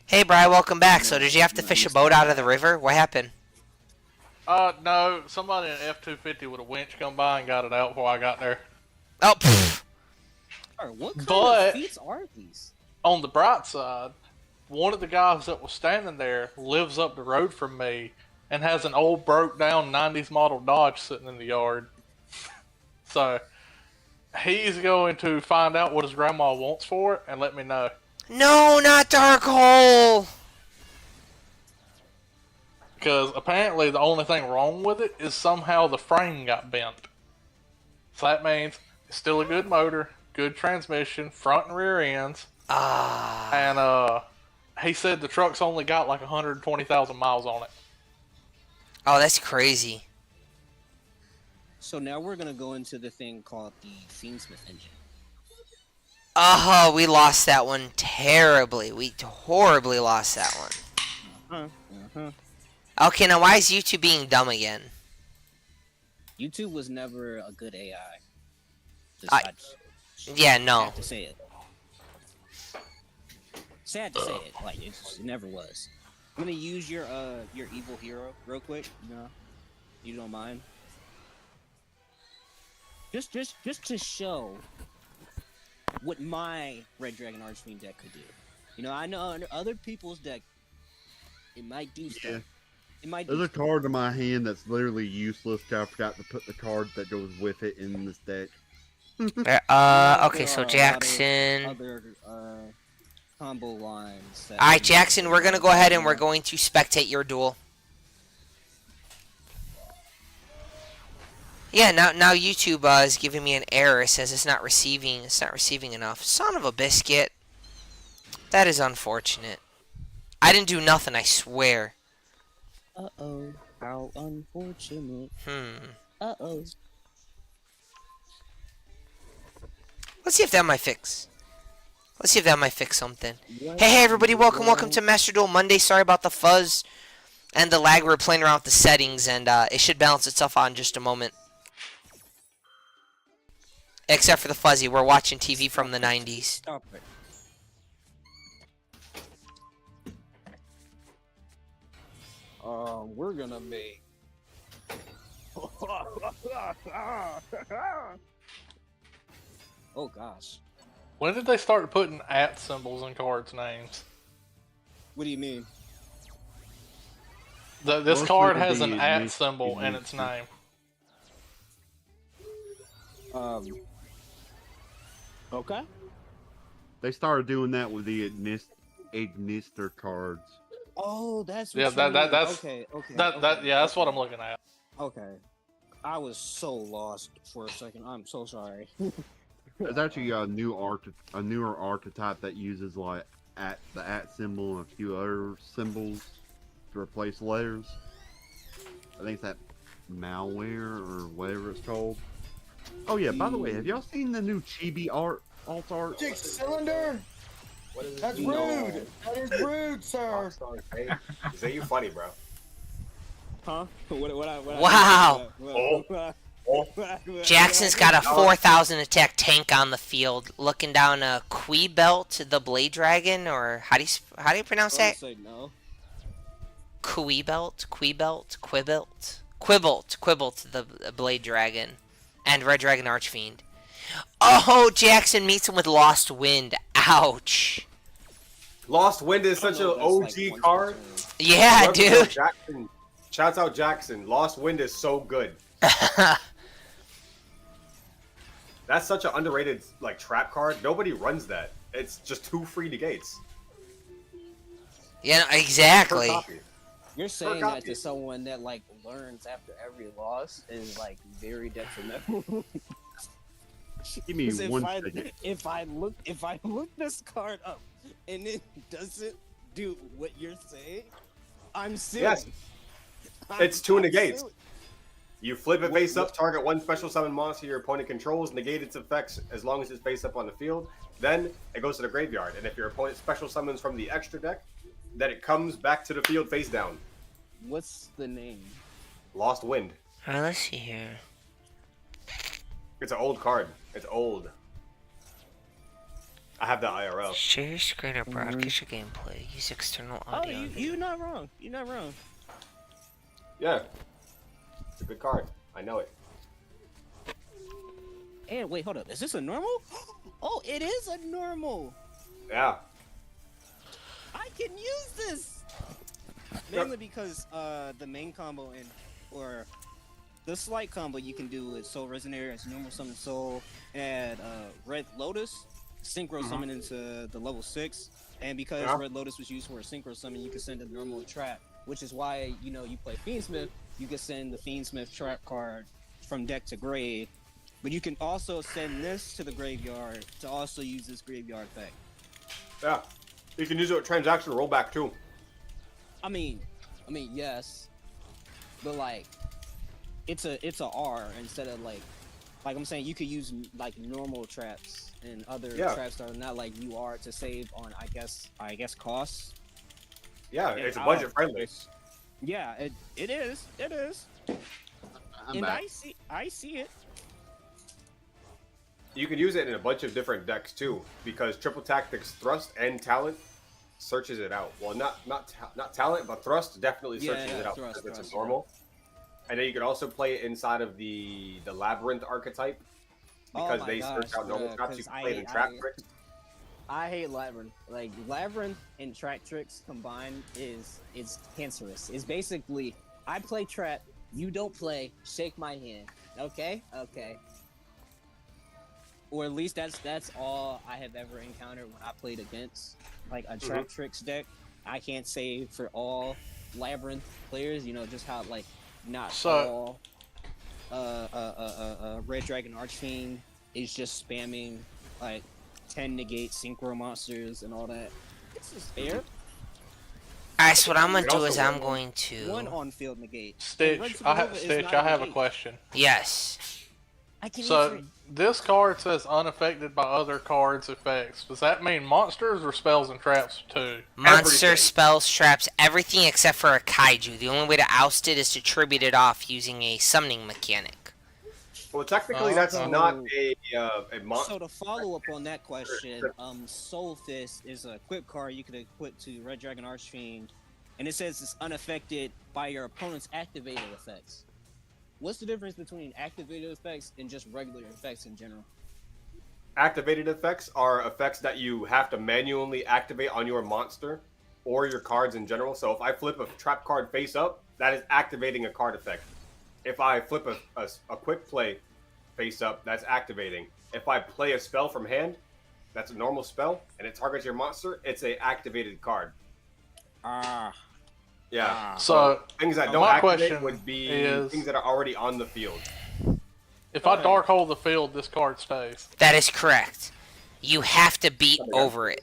Hey, Bri, welcome back. So, did you have to fish a boat out of the river? What happened? No, somebody in an F-250 with a winch come by and got it out before I got there. Oh, pfft. Alright, what kind But- of feats are these? On the bright side, one of the guys that was standing there lives up the road from me and has an old broke down 90s model Dodge sitting in the yard. So, he's going to find out what his grandma wants for it and let me know. No, not Dark Hole. Because apparently the only thing wrong with it is somehow the frame got bent. So that means it's still a good motor, good transmission, front and rear ends. Ah. And he said the truck's only got like 120,000 miles on it. Oh, that's crazy. So now we're gonna go into the thing called the Fiendsmith engine. Oh, we lost that one terribly. We horribly lost that one. Okay, now why is YouTube being dumb again? YouTube was never a good AI. Yeah, no. Sad to say it. Sad to say it. Like it never was. I'm gonna use your evil hero real quick. You don't mind? Just to show what my Red Dragon Archfiend deck could do. You know, I know under other people's deck, it might do stuff. Yeah. It might. There's a card in my hand that's literally useless. I forgot to put the card that goes with it in this deck. Okay, so Jackson. Other combo lines. Alright, Jackson, we're gonna go ahead and we're going to spectate your duel. Yeah, now YouTube is giving me an error. It says it's not receiving enough. Son of a biscuit. That is unfortunate. I didn't do nothing, I swear. Uh-oh. How unfortunate. Uh-oh. Let's see if that might fix. Let's see if that might fix something. Hey everybody, welcome to Master Duel Monday. Sorry about the fuzz and the lag. We're playing around with the settings, and it should balance itself out in just a moment. Except for the fuzzy, we're watching TV from the 90s. Stop it. We're gonna make. Oh gosh. When did they start putting @ symbols in cards' names? What do you mean? This Mostly card to has be an @ symbol in its name. Okay. They started doing that with the Ignister cards. Oh, that's what Yeah, you mean. that's okay. Yeah, that's what I'm looking at. Okay. I was so lost for a second. I'm so sorry. There's actually a newer archetype that uses like the @ symbol and a few other symbols to replace letters. I think it's that malware or whatever it's called. Oh yeah, by the way, have y'all seen the new Chibi alt art? Six cylinder. That's rude. That is rude, sir. Say you funny, bro. Huh? Wow. Jackson's got a 4,000 attack tank on the field, looking down a Quibelt, the Blade Dragon, or how do you pronounce that? Say no. Quibelt, the Blade Dragon, and Red Dragon Archfiend. Oh, Jackson meets him with Lost Wind. Ouch. Lost Wind is such an OG card. Yeah, Whoever dude. Jackson, shouts out Jackson. Lost Wind is so good. That's such an underrated like trap card. Nobody runs that. It's just 2 free negates. Yeah, Per exactly. copy. You're saying copy. that to someone that like learns after every loss is like very detrimental. Give me 'Cause one second. if I look this card up and it doesn't do what you're saying, I'm suing. Yes. It's 2 I'm negates. suing. You flip it face up, target 1 special summon monster your opponent controls, negate its effects as long as it's face up on the field. Then it goes to the graveyard, and if your opponent special summons from the extra deck, then it comes back to the field face down. What's the name? Lost Wind. Alright, let's see here. It's an old card. It's old. I have the IRL. Share your screen or broadcast your gameplay. Use external Oh, audio. you're not wrong. You're not wrong. Yeah. It's a good card. I know it. And wait, hold up. Is this a normal? Oh, it is a normal. Yeah. I can use this. Mainly because the main combo or the slight combo you can do with Soul Resonator as normal summon Soul, add Red Lotus, synchro summon into the level 6, and because Red Lotus was used for a synchro summon, you can send a normal trap, which is why you play Fiendsmith, you can send the Fiendsmith trap card from deck to grave, but you can also send this to the graveyard to also use this graveyard effect. Yeah. You can use it with transaction rollback too. I mean, yes, but like, it's a R instead of like I'm saying you could use like normal traps and other traps that are not like UR to save on I guess costs. Yeah, it's budget friendly. Yeah, it is. I'm back. I see it. You can use it in a bunch of different decks too, because Triple Tactics Thrust and Talent searches it out. Well, not Talent, but Thrust definitely searches it out because it's a normal. And then you can also play it inside of the Labyrinth archetype because they search out normal traps. You can play it in Trap Tricks. I hate Labyrinth. Like Labyrinth and Trap Tricks combined is cancerous. It's basically I play Trap, you don't play, shake my hand. Okay? Or at least that's all I have ever encountered when I played against like a Trap Tricks deck. I can't say for all Labyrinth players, just how like not all Red Dragon Archfiend is just spamming like 10 negate synchro monsters and all that. This is fair. Alright, so what I'm gonna do is I'm going to one on field negate. Stitch, I have a question. Yes. So this card says unaffected by other cards' effects. Does that mean monsters or spells and traps too? Monster, spells, traps, everything except for a kaiju. The only way to oust it is to tribute it off using a summoning mechanic. Well, technically, that's not a monster. So to follow up on that question, Soul Fist is a equip card you could equip to Red Dragon Archfiend, and it says it's unaffected by your opponent's activated effects. What's the difference between activated effects and just regular effects in general? Activated effects are effects that you have to manually activate on your monster or your cards in general. So if I flip a trap card face up, that is activating a card effect. If I flip a quick play face up, that's activating. If I play a spell from hand, that's a normal spell, and it targets your monster, it's a activated card. Yeah. So things that don't activate would be things that are already on the field. If I dark hole the field, this card stays. That is correct. You have to beat over it.